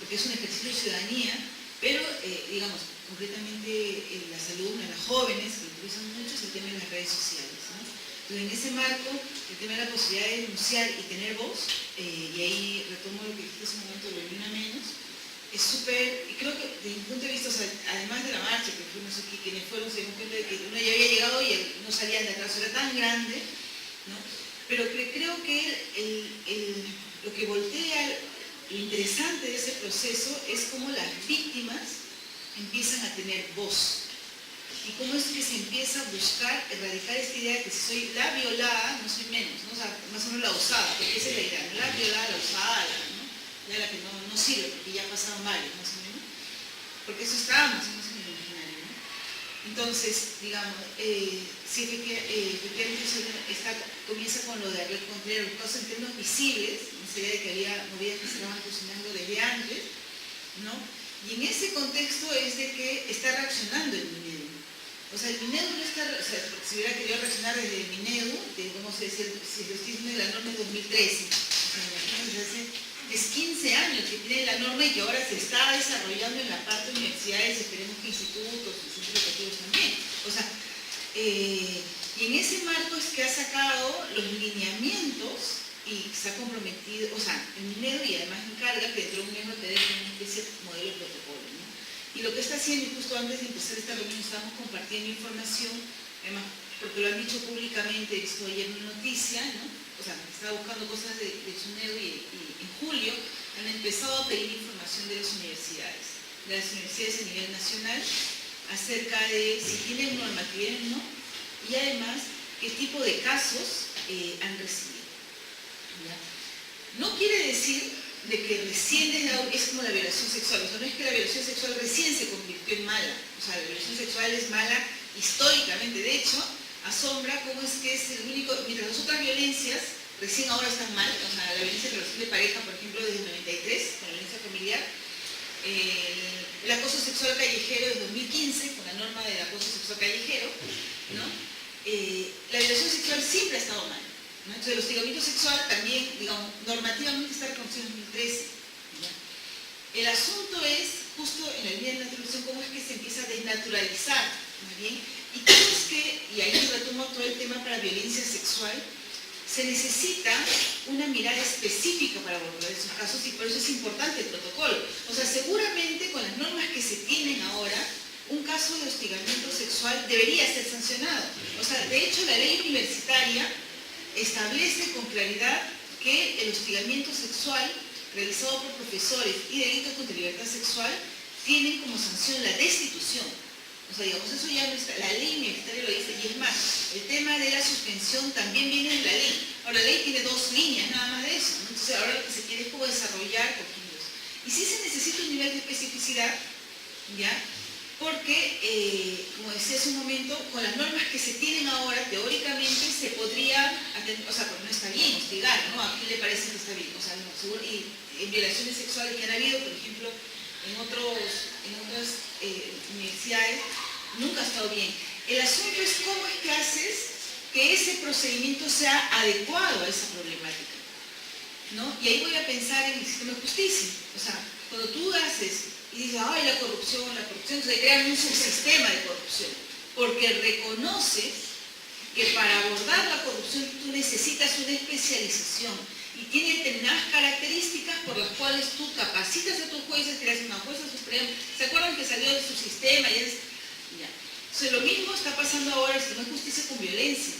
porque es un ejercicio de ciudadanía, pero digamos, concretamente las alumnas, las jóvenes, que utilizan mucho es el tema de las redes sociales, ¿no? Entonces, en ese marco, el tema de la posibilidad de denunciar y tener voz, y ahí retomo lo que dijiste hace un momento, lo de ni una menos, es súper, y creo que desde mi punto de vista, o sea, además de la marcha, que fuimos aquí, quienes fueron, se dieron cuenta de que uno ya había llegado y no salían de atrás, era tan grande, ¿no? Pero creo que lo que voltea, lo interesante de ese proceso es cómo las víctimas empiezan a tener voz. Y cómo es que se empieza a buscar erradicar esta idea de que si soy la violada, no soy menos, ¿no? O sea, más o menos la usada, porque esa es la idea, ¿no? La violada, la usada, ¿no? Ya la que no sirve, porque ya pasaron varios, más o menos. Porque eso estábamos en el imaginario, ¿no? Entonces, digamos, si efectivamente comienza con lo de reconciliar los casos en términos visibles, en esa idea de que había movidas que se estaban cocinando desde antes, ¿no? Y en ese contexto es de que está reaccionando el Minedu. O sea, el Minedu no está, o sea, si hubiera querido reaccionar desde el Minedu, digamos, si lo estoy diciendo de la norma de 2013, o sea, imagínense, es 15 años que tiene la norma y que ahora se está desarrollando en la parte de universidades, esperemos que institutos y centros educativos también. O sea, y en ese marco es que ha sacado los lineamientos y se ha comprometido, o sea, el Minedu y además encarga que dentro de un MPD con una especie de modelo de protocolo, ¿no? Y lo que está haciendo, y justo antes de empezar esta reunión estábamos compartiendo información, además, porque lo han dicho públicamente, he visto ayer una noticia, ¿no? O sea, estaba buscando cosas de SUNEDU y en julio han empezado a pedir información de las universidades a nivel nacional, acerca de si tienen normatividad o no, y además qué tipo de casos han recibido. ¿Ya? No quiere decir de que recién es como la violación sexual, o sea, no es que la violación sexual recién se convirtió en mala, o sea, la violación sexual es mala históricamente, de hecho, asombra cómo es que es el único, mientras las otras violencias recién ahora están mal, o sea, la violencia en relación de pareja, por ejemplo, desde el 93, con la violencia familiar, el acoso sexual callejero desde 2015, con la norma del acoso sexual callejero, ¿no? La violación sexual siempre ha estado mal, ¿no? Entonces el hostigamiento sexual también, digamos, normativamente está reconocido en 2013, ¿ya? El asunto es, justo en la línea de naturalización, cómo es que se empieza a desnaturalizar, ¿más bien? Y cómo es que, y ahí retomo todo el tema para violencia sexual, se necesita una mirada específica para abordar esos casos y por eso es importante el protocolo. O sea, seguramente con las normas que se tienen ahora, un caso de hostigamiento sexual debería ser sancionado. O sea, de hecho la ley universitaria establece con claridad que el hostigamiento sexual realizado por profesores y delitos contra la libertad sexual tienen como sanción la destitución. O sea, digamos, eso ya no está, la ley universitaria lo dice, y es más, el tema de la suspensión también viene de la ley. Ahora, la ley tiene dos líneas, nada más de eso, ¿no? Entonces, ahora lo que se quiere es como desarrollar contenidos. Y sí se necesita un nivel de especificidad, ¿ya? Porque, como decía hace un momento, con las normas que se tienen ahora, teóricamente, se podría, o sea, porque no está bien hostigar, ¿no? ¿A quién le parece que está bien? O sea, no, seguro, y en violaciones sexuales que han habido, por ejemplo, en otras universidades, nunca ha estado bien. El asunto es cómo es que haces que ese procedimiento sea adecuado a esa problemática, ¿no? Y ahí voy a pensar en el sistema de justicia. O sea, cuando tú haces y dices, ay, la corrupción, se crean un subsistema de corrupción, porque reconoces que para abordar la corrupción tú necesitas una especialización y tiene determinadas características por las cuales tú capacitas a tus jueces, creas una jueza suprema. ¿Se acuerdan que salió de su sistema? Ya. Entonces, lo mismo está pasando ahora en el sistema de justicia con violencia,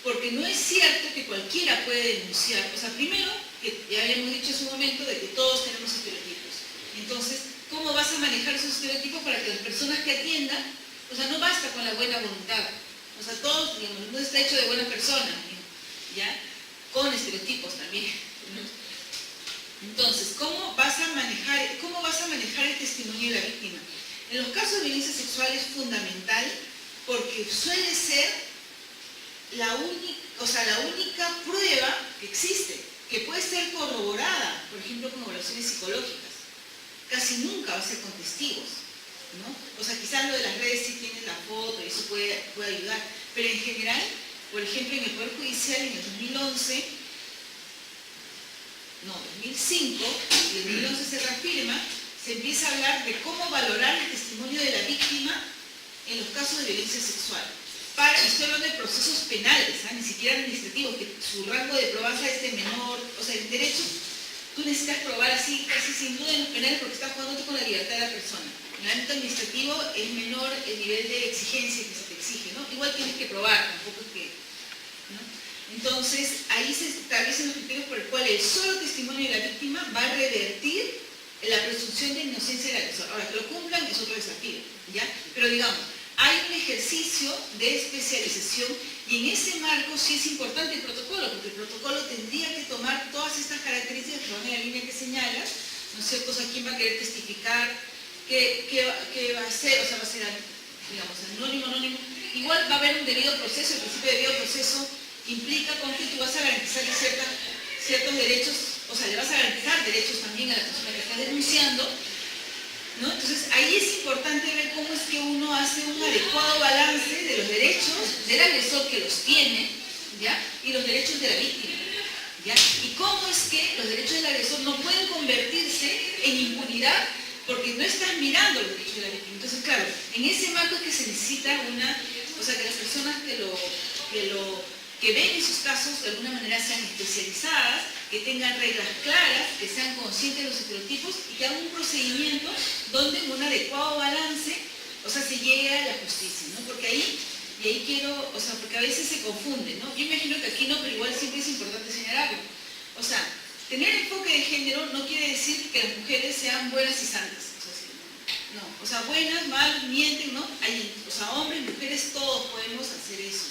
porque no es cierto que cualquiera puede denunciar. O sea, primero, que ya habíamos dicho hace un momento de que todos tenemos estereotipos. Entonces, ¿cómo vas a manejar esos estereotipos para que las personas que atiendan, o sea, no basta con la buena voluntad? O sea, todos, digamos, no está hecho de buenas personas, ¿ya? Con estereotipos también, ¿no? Entonces, ¿cómo vas a manejar testimonio de la víctima. En los casos de violencia sexual es fundamental porque suele ser la única prueba que existe, que puede ser corroborada, por ejemplo, con evaluaciones psicológicas. Casi nunca va a ser con testigos, ¿no? O sea, quizás lo de las redes sí tienen la foto y eso puede ayudar, pero en general, por ejemplo, en el Poder Judicial en el 2005, y en 2011 se reafirma, se empieza a hablar de cómo valorar el testimonio de la víctima en los casos de violencia sexual. Estoy hablando de procesos penales, ni siquiera administrativos, que su rango de probanza es de menor. O sea, en derecho tú necesitas probar así, casi sin duda en los penales, porque estás jugando con la libertad de la persona. En el ámbito administrativo es menor el nivel de exigencia que se te exige, ¿no? Igual tienes que probar, tampoco es que, ¿no? Entonces, ahí se establecen los criterios por el cual el solo testimonio de la víctima va a revertir la presunción de inocencia del agresor. Ahora, que lo cumplan es otro desafío, ¿ya? Pero digamos, hay un ejercicio de especialización y en ese marco sí es importante el protocolo, porque el protocolo tendría que tomar todas estas características que van en la línea que señalas, ¿no es cierto? O sea, quién va a querer testificar, qué va a hacer, o sea, va a ser, digamos, anónimo. Igual va a haber un debido proceso, el principio de debido proceso implica con que tú vas a garantizar ciertos derechos, o sea, le vas a garantizar derechos también a la persona que está denunciando, ¿no? Entonces, ahí es importante ver cómo es que uno hace un adecuado balance de los derechos del agresor que los tiene, ¿ya? Y los derechos de la víctima, ¿ya? Y cómo es que los derechos del agresor no pueden convertirse en impunidad porque no estás mirando los derechos de la víctima. Entonces, claro, en ese marco es que se necesita o sea, que las personas que ven esos casos de alguna manera sean especializadas, que tengan reglas claras, que sean conscientes de los estereotipos y que hagan un procedimiento donde en un adecuado balance, o sea, se llegue a la justicia, ¿no? Porque ahí quiero, o sea, porque a veces se confunde, ¿no? Yo imagino que aquí no, pero igual siempre es importante señalarlo. O sea, tener enfoque de género no quiere decir que las mujeres sean buenas y santas. O sea, no, o sea, buenas, malas, mienten, ¿no? O sea, hombres, mujeres, todos podemos hacer eso,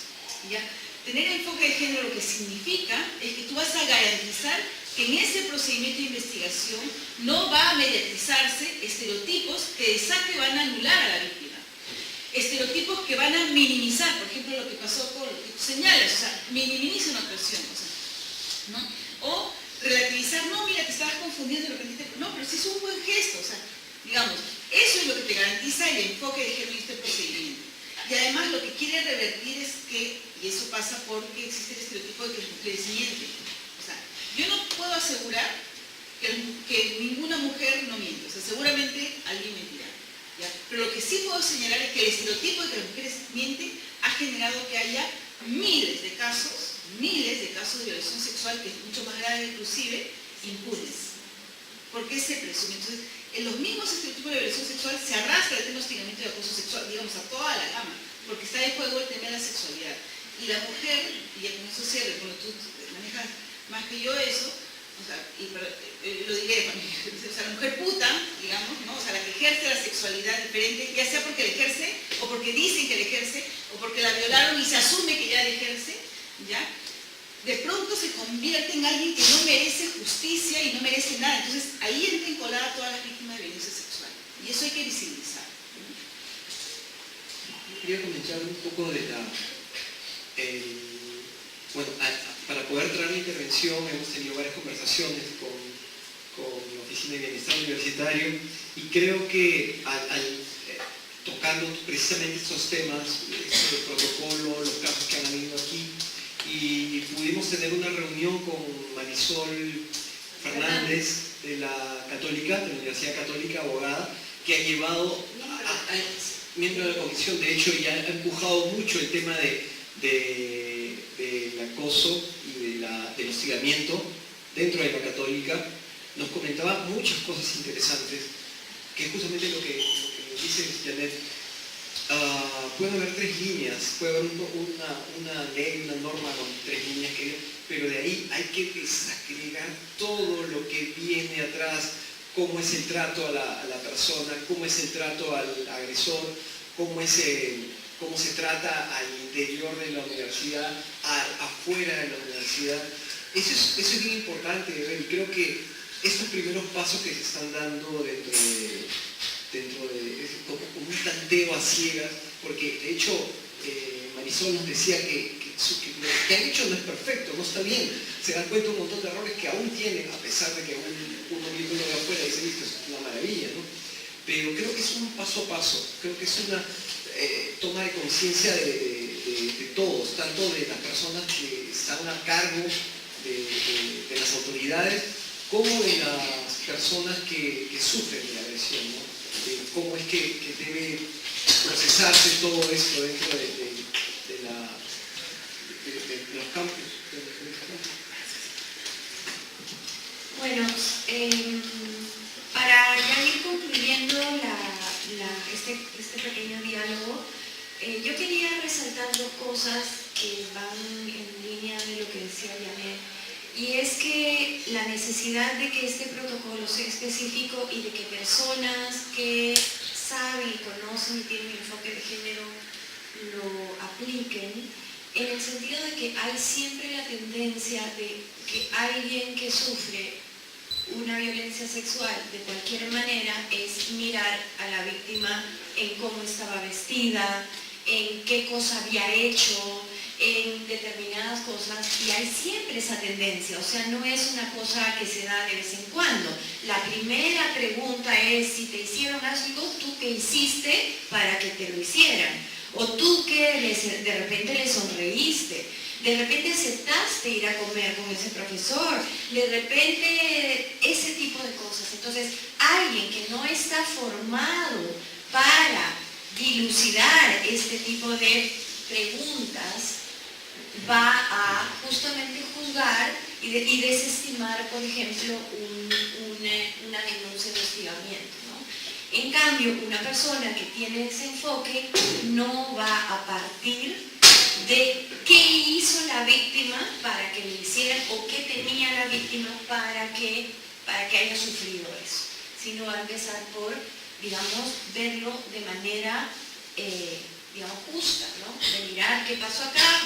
¿ya? Tener enfoque de género lo que significa es que tú vas a garantizar que en ese procedimiento de investigación no va a mediatizarse estereotipos que de saque van a anular a la víctima. Estereotipos que van a minimizar, por ejemplo, lo que pasó con lo que tú señalas, o sea, minimiza una actuación, o sea, ¿no? O relativizar, no, mira, te estabas confundiendo, no, pero sí es un buen gesto, o sea, digamos, eso es lo que te garantiza el enfoque de género en este procedimiento. Y además lo que quiere revertir es que, y eso pasa porque existe el estereotipo de que las mujeres mienten. O sea, yo no puedo asegurar que ninguna mujer no miente. O sea, seguramente alguien mentirá, ¿ya? Pero lo que sí puedo señalar es que el estereotipo de que las mujeres mienten ha generado que haya miles de casos de violación sexual, que es mucho más grave inclusive, impunes. ¿Por qué se presume? Entonces, en los mismos estereotipos de violación sexual se arrastra el tema de hostigamiento y acoso sexual, digamos, a toda la gama, porque está en juego el tema de la sexualidad. Y la mujer, y ya con eso cierre, cuando tú manejas más que yo eso, o sea, lo diré, o sea, la mujer puta, digamos, ¿no? O sea, la que ejerce la sexualidad diferente, ya sea porque la ejerce, o porque dicen que la ejerce, o porque la violaron y se asume que ya la ejerce, ¿ya? De pronto se convierte en alguien que no merece justicia y no merece nada. Entonces, ahí entra encolada a todas las víctimas de violencia sexual. Y eso hay que visibilizar. Quería comentar un poco de bueno, para poder traer la intervención hemos tenido varias conversaciones con la Oficina de Bienestar Universitario y creo que tocando precisamente estos temas, el protocolo, los casos que han habido aquí, y pudimos tener una reunión con Marisol Fernández de la Católica, de la Universidad Católica, abogada, que ha llevado miembro de la comisión, de hecho ya ha empujado mucho el tema del acoso y del hostigamiento dentro de la Católica. Nos comentaba muchas cosas interesantes, que es justamente lo que dice Janet. Puede haber tres líneas, puede haber una ley, una norma con tres líneas, pero de ahí hay que desagregar todo lo que viene atrás, cómo es el trato a la persona, cómo es el trato al agresor, cómo se trata al interior de la universidad, afuera de la universidad. Eso es bien importante de ver, y creo que estos primeros pasos que se están dando dentro dentro de como un tanteo a ciegas, porque de hecho Marisol nos decía que lo que han hecho no es perfecto, no está bien, se dan cuenta un montón de errores que aún tienen, a pesar de que uno viéndolo de afuera dice, listo, es una maravilla, ¿no? Pero creo que es un paso a paso, creo que es una toma de conciencia de todos, tanto de las personas que están a cargo de las autoridades, como de las personas que sufren de la agresión, ¿no? Cómo es que debe procesarse todo esto dentro de los campos. Bueno, para ya ir concluyendo este pequeño diálogo, yo quería resaltar dos cosas que van en línea de lo que decía Janet, y es que la necesidad de que este protocolo sea específico y de que personas que saben y conocen y tienen enfoque de género lo apliquen, en el sentido de que hay siempre la tendencia de que alguien que sufre una violencia sexual de cualquier manera es mirar a la víctima en cómo estaba vestida, en qué cosa había hecho, en determinadas cosas, y hay siempre esa tendencia, o sea, no es una cosa que se da de vez en cuando. La primera pregunta es, si te hicieron algo, ¿tú qué hiciste para que te lo hicieran? O tú que de repente le sonreíste, de repente aceptaste ir a comer con ese profesor, de repente ese tipo de cosas. Entonces, alguien que no está formado para dilucidar este tipo de preguntas va a justamente juzgar y desestimar, por ejemplo, una denuncia de hostigamiento, ¿no? En cambio, una persona que tiene ese enfoque no va a partir de qué hizo la víctima para que le hicieran o qué tenía la víctima para que haya sufrido eso, sino va a empezar por, digamos, verlo de manera digamos, justa, ¿no? De mirar qué pasó acá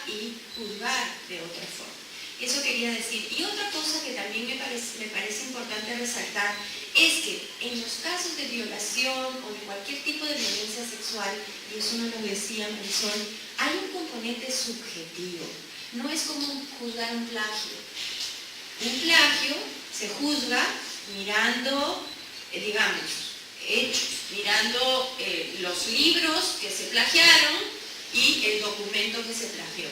y juzgar de otra forma. Eso quería decir. Y otra cosa que también me parece importante resaltar es que en los casos de violación o de cualquier tipo de violencia sexual, y eso nos lo decía Marisol, hay un componente subjetivo. No es como juzgar un plagio. Un plagio se juzga mirando, digamos, hechos, mirando los libros que se plagiaron y el documento que se plagió.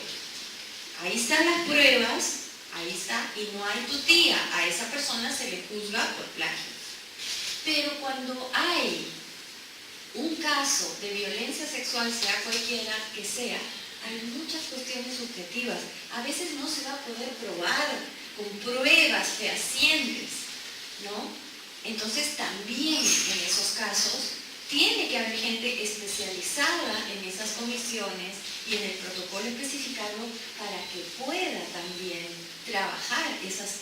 Ahí están las pruebas, ahí está, y no hay tutía, a esa persona se le juzga por plagio. Pero cuando hay un caso de violencia sexual, sea cualquiera que sea, hay muchas cuestiones subjetivas. A veces no se va a poder probar con pruebas fehacientes, ¿no? Entonces también en esos casos tiene que haber gente especializada en esas comisiones y en el protocolo especificado para que pueda también trabajar esas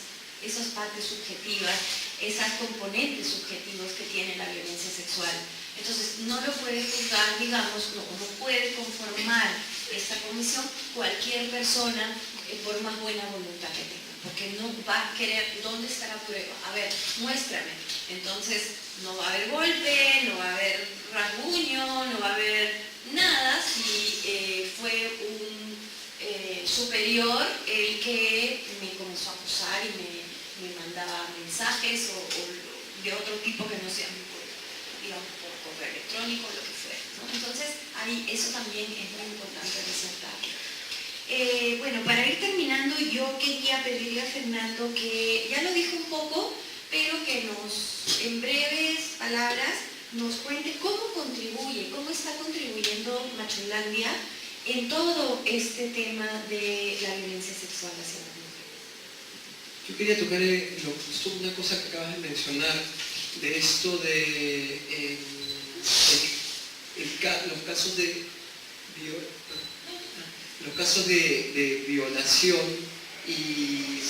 partes subjetivas, esas componentes subjetivos que tiene la violencia sexual. Entonces no lo puede juzgar, digamos, no puede conformar esta comisión cualquier persona por más buena voluntad que tenga, porque no va a querer, ¿dónde está la prueba? A ver, muéstrame. Entonces no va a haber golpe, no va a haber rasguño, no va a haber nada si fue un superior el que me comenzó a acusar y me mandaba mensajes o de otro tipo que no sean digamos, por correo electrónico, lo que fuera, ¿no? Entonces, ahí eso también es muy importante resaltar. Bueno, para ir terminando, yo quería pedirle a Fernando que, ya lo dijo un poco, pero que en breves palabras nos cuente cómo contribuye, cómo está contribuyendo Macholandia en todo este tema de la violencia sexual hacia las mujeres. Yo quería tocar una cosa que acabas de mencionar, de esto de los casos de violación, y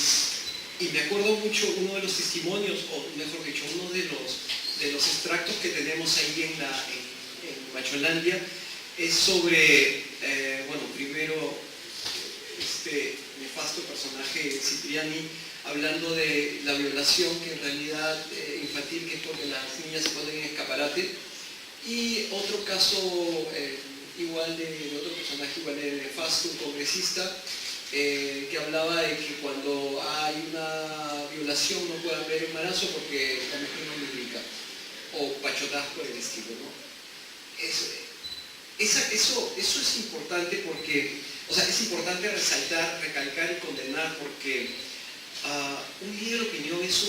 me acuerdo mucho uno de los testimonios, o mejor dicho, uno de los extractos que tenemos ahí en Macholandia es sobre, bueno, primero este nefasto nefasto personaje Cipriani, hablando de la violación, que en realidad infantil, que es porque las niñas se ponen en escaparate. Y otro caso igual de otro personaje igual de nefasto, un congresista, que hablaba de que cuando hay una violación no puede haber embarazo porque la mujer no lubrica, o pachotadas por el estilo, ¿no? Eso es importante porque, o sea, es importante resaltar, recalcar y condenar porque un líder de opinión es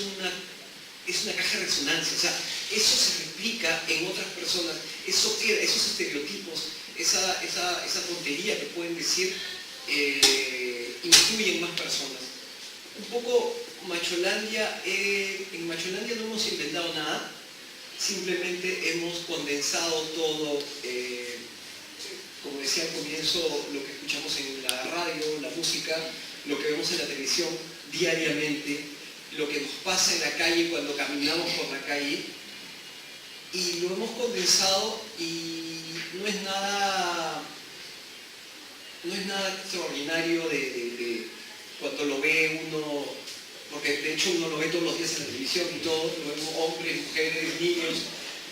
una caja de resonancia, o sea, eso se replica en otras personas, eso queda, esos estereotipos, esa tontería que pueden decir, influyen más personas. Un poco Macholandia, en Macholandia no hemos inventado nada, simplemente hemos condensado todo, como decía al comienzo, lo que escuchamos en la radio, la música, lo que vemos en la televisión diariamente, lo que nos pasa en la calle cuando caminamos por la calle, y lo hemos condensado y no es nada extraordinario de cuando lo ve uno, porque de hecho uno lo ve todos los días en la televisión y todo, lo vemos hombres, mujeres, niños,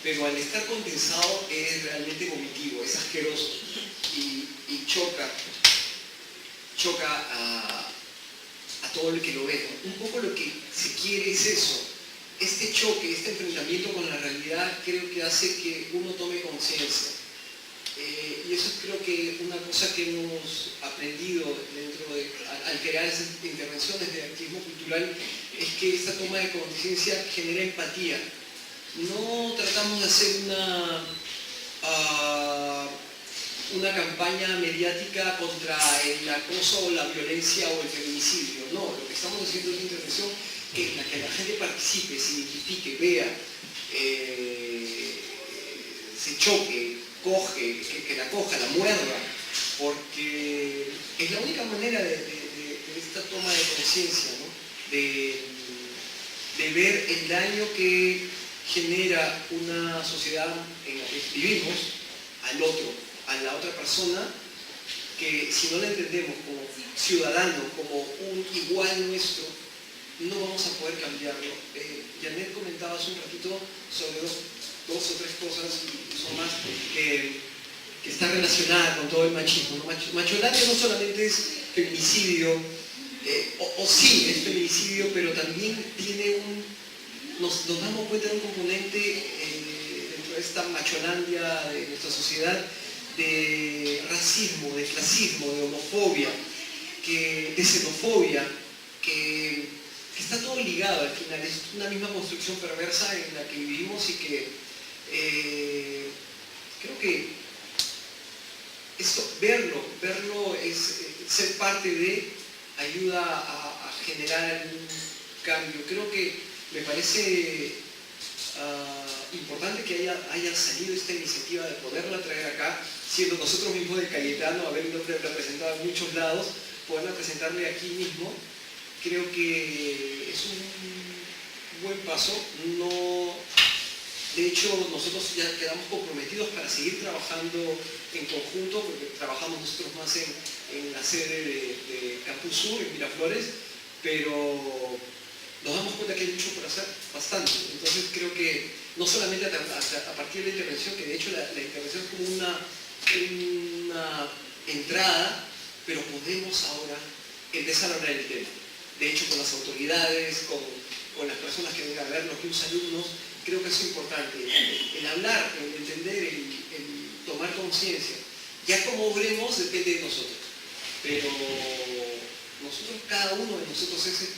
pero al estar condensado es realmente vomitivo, es asqueroso y choca a todo el que lo ve, ¿no? Un poco lo que se quiere es eso, este choque, este enfrentamiento con la realidad creo que hace que uno tome conciencia. Y eso es creo que una cosa que hemos aprendido al crear esas intervenciones de activismo cultural, es que esta toma de conciencia genera empatía. No tratamos de hacer una campaña mediática contra el acoso o la violencia o el feminicidio. No, lo que estamos haciendo es una intervención en la que la gente participe, se identifique, vea, se choque, coge, que la coja, la muerda, porque es la única manera de esta toma de conciencia, ¿no? de ver el daño que genera una sociedad en la que vivimos al otro, a la otra persona, que si no la entendemos como ciudadano, como un igual nuestro, no vamos a poder cambiarlo. Janet comentaba hace un ratito sobre dos o tres cosas, y son más, que está relacionada con todo el machismo, ¿no? Macholandia no solamente es feminicidio, o sí es feminicidio, pero también tiene nos damos cuenta de un componente dentro de esta macholandia de nuestra sociedad, de racismo, de clasismo, de homofobia, de xenofobia, que está todo ligado al final, es una misma construcción perversa en la que vivimos y que creo que esto, verlo es ser parte de, ayuda a generar un cambio. Creo que me parece importante que haya salido esta iniciativa de poderla traer acá, siendo nosotros mismos de Cayetano, haberlo representado en muchos lados, poderla presentarle aquí mismo. Creo que es un buen paso. De hecho, nosotros ya quedamos comprometidos para seguir trabajando en conjunto, porque trabajamos nosotros más en la sede de Campus Sur, en Miraflores, pero nos damos cuenta que hay mucho por hacer, bastante. Entonces creo que no solamente a partir de la intervención, que de hecho la intervención es como una entrada, pero podemos ahora empezar a hablar del tema. De hecho, con las autoridades, con las personas que vengan a vernos, los alumnos, creo que es importante. El hablar, el entender, el tomar conciencia. Ya como obremos depende de nosotros. Pero nosotros, cada uno de nosotros es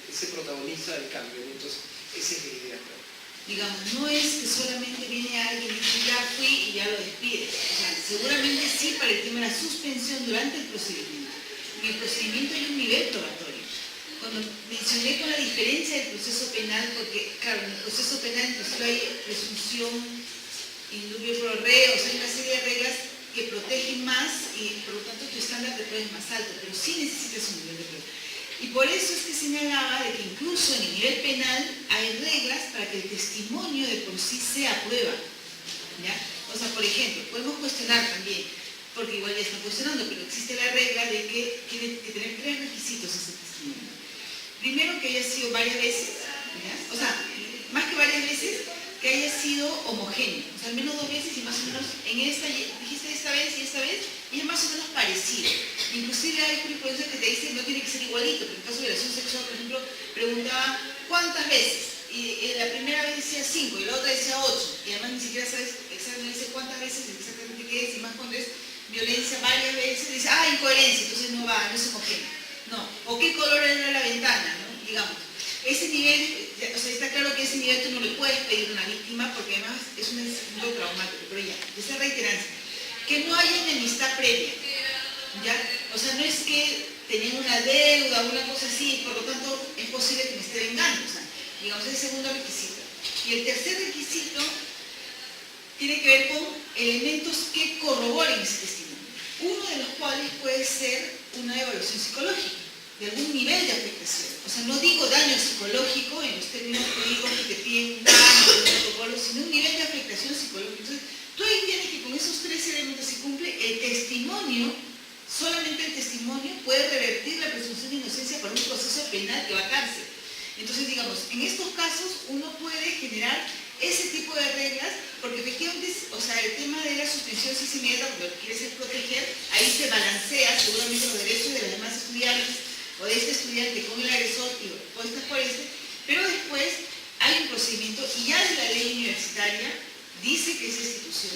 ese protagonista del cambio, ¿no? Entonces, esa es la idea, creo. Digamos, no es que solamente viene alguien y dice ya fui y ya lo despide. O sea, seguramente sí para el tema de la suspensión durante el procedimiento. En el procedimiento hay un nivel probatorio. Cuando mencioné con la diferencia del proceso penal, porque claro, en el proceso penal incluso hay presunción, indubio pro reo, o sea, hay una serie de reglas que protegen más y por lo tanto tu estándar de prueba es más alto, pero sí necesitas un nivel de prueba. Y por eso es que señalaba de que incluso en el nivel penal hay reglas para que el testimonio de por sí sea prueba, ¿ya? O sea, por ejemplo, podemos cuestionar también porque igual ya está funcionando, pero existe la regla de que tiene que tener 3 requisitos ese testimonio. Primero, que haya sido varias veces, ¿ya? O sea, más que varias veces, que haya sido homogéneo, o sea, al menos 2 veces y más o menos en esta, dijiste esta vez y es más o menos parecido. Inclusive hay jurisprudencia que te dice no tiene que ser igualito, pero en caso de violación sexual, por ejemplo, preguntaba ¿cuántas veces? Y la primera vez decía 5 y la otra decía 8, y además ni siquiera sabes exactamente cuántas veces, exactamente qué es, y más cuando es violencia varias veces, dice, incoherencia, entonces no va, no es homogéneo. No, o qué color era la ventana, ¿no? Digamos. Ese nivel, o sea, está claro que ese nivel tú no le puedes pedir a una víctima porque además es un escenario traumático, pero ya, esa reiterancia. Que no haya enemistad previa, ¿ya? O sea, no es que tenían una deuda o una cosa así, por lo tanto es posible que me esté vengando, o sea, digamos, es el segundo requisito. Y el tercer requisito tiene que ver con elementos que corroboren ese testimonio, uno de los cuales puede ser una evaluación psicológica, de algún nivel de afectación. O sea, no digo daño psicológico en los términos jurídicos que te piden un daño, un protocolo, sino un nivel de afectación psicológica. Entonces, tú ahí tienes que con esos 3 elementos, si cumple el testimonio, solamente el testimonio puede revertir la presunción de inocencia para un proceso penal que va a cárcel. Entonces, digamos, en estos casos uno puede generar ese tipo de reglas, porque efectivamente, o sea, el tema de la suspensión sí es inmediata, porque lo que quieres es proteger, ahí se balancea seguramente los derechos de las demás estudiantes, o de este estudiante con el agresor y opuestas por este, pero después hay un procedimiento y ya de la ley universitaria dice que es institución,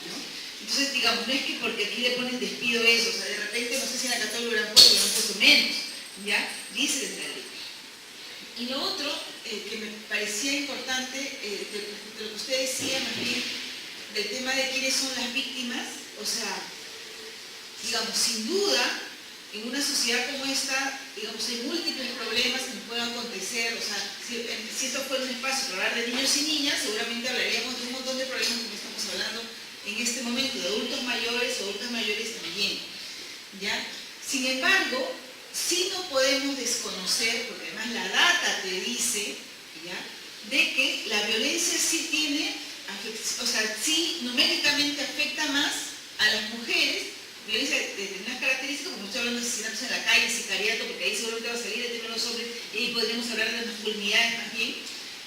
¿no? Entonces, digamos, no es que porque aquí le ponen despido eso, o sea, de repente, no sé si en la católica lo hubieran puesto menos, ¿ya? Dice desde la ley. Y lo otro que me parecía importante, de lo que usted decía, más bien, del tema de quiénes son las víctimas, o sea, digamos, sin duda, en una sociedad como esta, digamos, hay múltiples problemas que nos pueden acontecer, o sea, si esto fuera un espacio para hablar de niños y niñas, seguramente hablaríamos de un montón de problemas como estamos hablando en este momento, de adultos mayores o adultas mayores también, ¿ya? Sin embargo, sí no podemos desconocer, porque además la data te dice, ¿ya?, de que la violencia sí tiene, o sea, sí numéricamente afecta más a las mujeres, violencia de determinadas características, como estoy hablando de asesinatos en la calle, sicariato, porque ahí seguramente va a salir el tema de los hombres, y ahí podríamos hablar de las masculinidades más bien,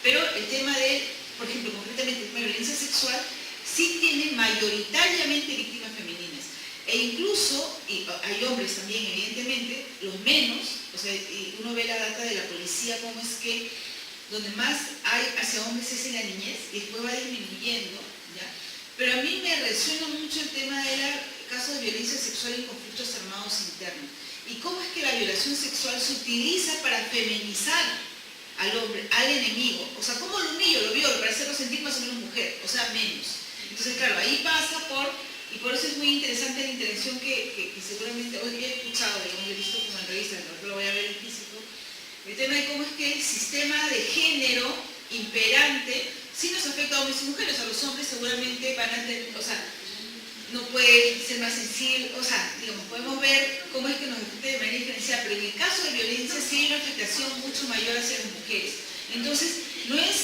pero el tema de, por ejemplo, concretamente el tema de violencia sexual, sí tiene mayoritariamente víctimas femeninas, e incluso, y hay hombres también evidentemente, los menos, o sea, y uno ve la data de la policía, cómo es que donde más hay hacia hombres es en la niñez, y después va disminuyendo, ¿ya? Pero a mí me resuena mucho el tema de casos de violencia sexual en conflictos armados internos. Y cómo es que la violación sexual se utiliza para feminizar al hombre, al enemigo. O sea, ¿cómo lo humillo, lo violo, para hacerlo sentir más o menos mujer? O sea, menos. Entonces, claro, ahí pasa y por eso es muy interesante la intervención que seguramente hoy he escuchado, digamos, he visto como en revistas, no lo voy a ver en físico, el tema de cómo es que el sistema de género imperante sí nos afecta a hombres y mujeres. A los hombres seguramente van a tener, o sea, no puede ser más sensible, o sea, digamos, podemos ver cómo es que nos afecta de manera diferenciada, pero en el caso de violencia sí hay una afectación mucho mayor hacia las mujeres. Entonces, no es,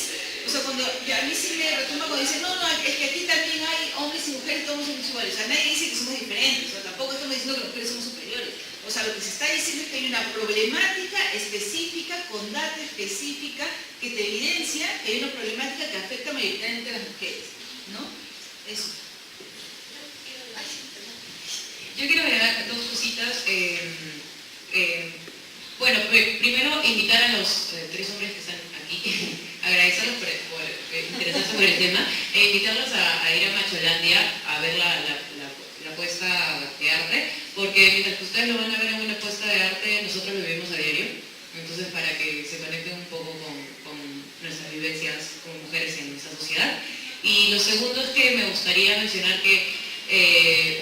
o sea, cuando a mí sí me retumba cuando dicen, no, es que aquí también hay hombres y mujeres, todos somos iguales. O sea, nadie dice que somos diferentes, o sea, tampoco estamos diciendo que las mujeres somos superiores. O sea, lo que se está diciendo es que hay una problemática específica, con data específica, que te evidencia que hay una problemática que afecta mayoritariamente a las mujeres, ¿no? Eso. Yo quiero agregar 2 cositas. Bueno, primero invitar a los 3 hombres que están aquí, agradecerlos por interesarse por el tema, e invitarlos a ir a Macholandia a ver la puesta de arte, porque mientras que ustedes lo van a ver en una puesta de arte, nosotros lo vivimos a diario, entonces para que se conecten un poco con nuestras vivencias como mujeres en nuestra sociedad. Y lo segundo es que me gustaría mencionar que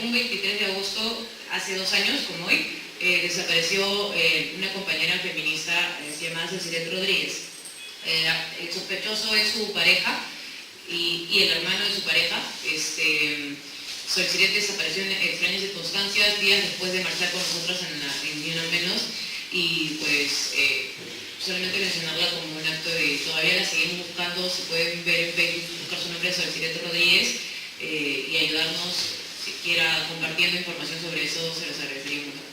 un 23 de agosto, hace 2 años, como hoy, desapareció una compañera feminista llamada Cecilia Rodríguez. El sospechoso es su pareja y el hermano de su pareja. Cecilia desapareció en extrañas circunstancias, días después de marchar con nosotros en la reunión al menos, y pues solamente mencionarla como un acto de, todavía la seguimos buscando, se pueden ver en Facebook, buscar su nombre, Cecilia Rodríguez, y ayudarnos, siguiera compartiendo información sobre eso, se los agradecería mucho.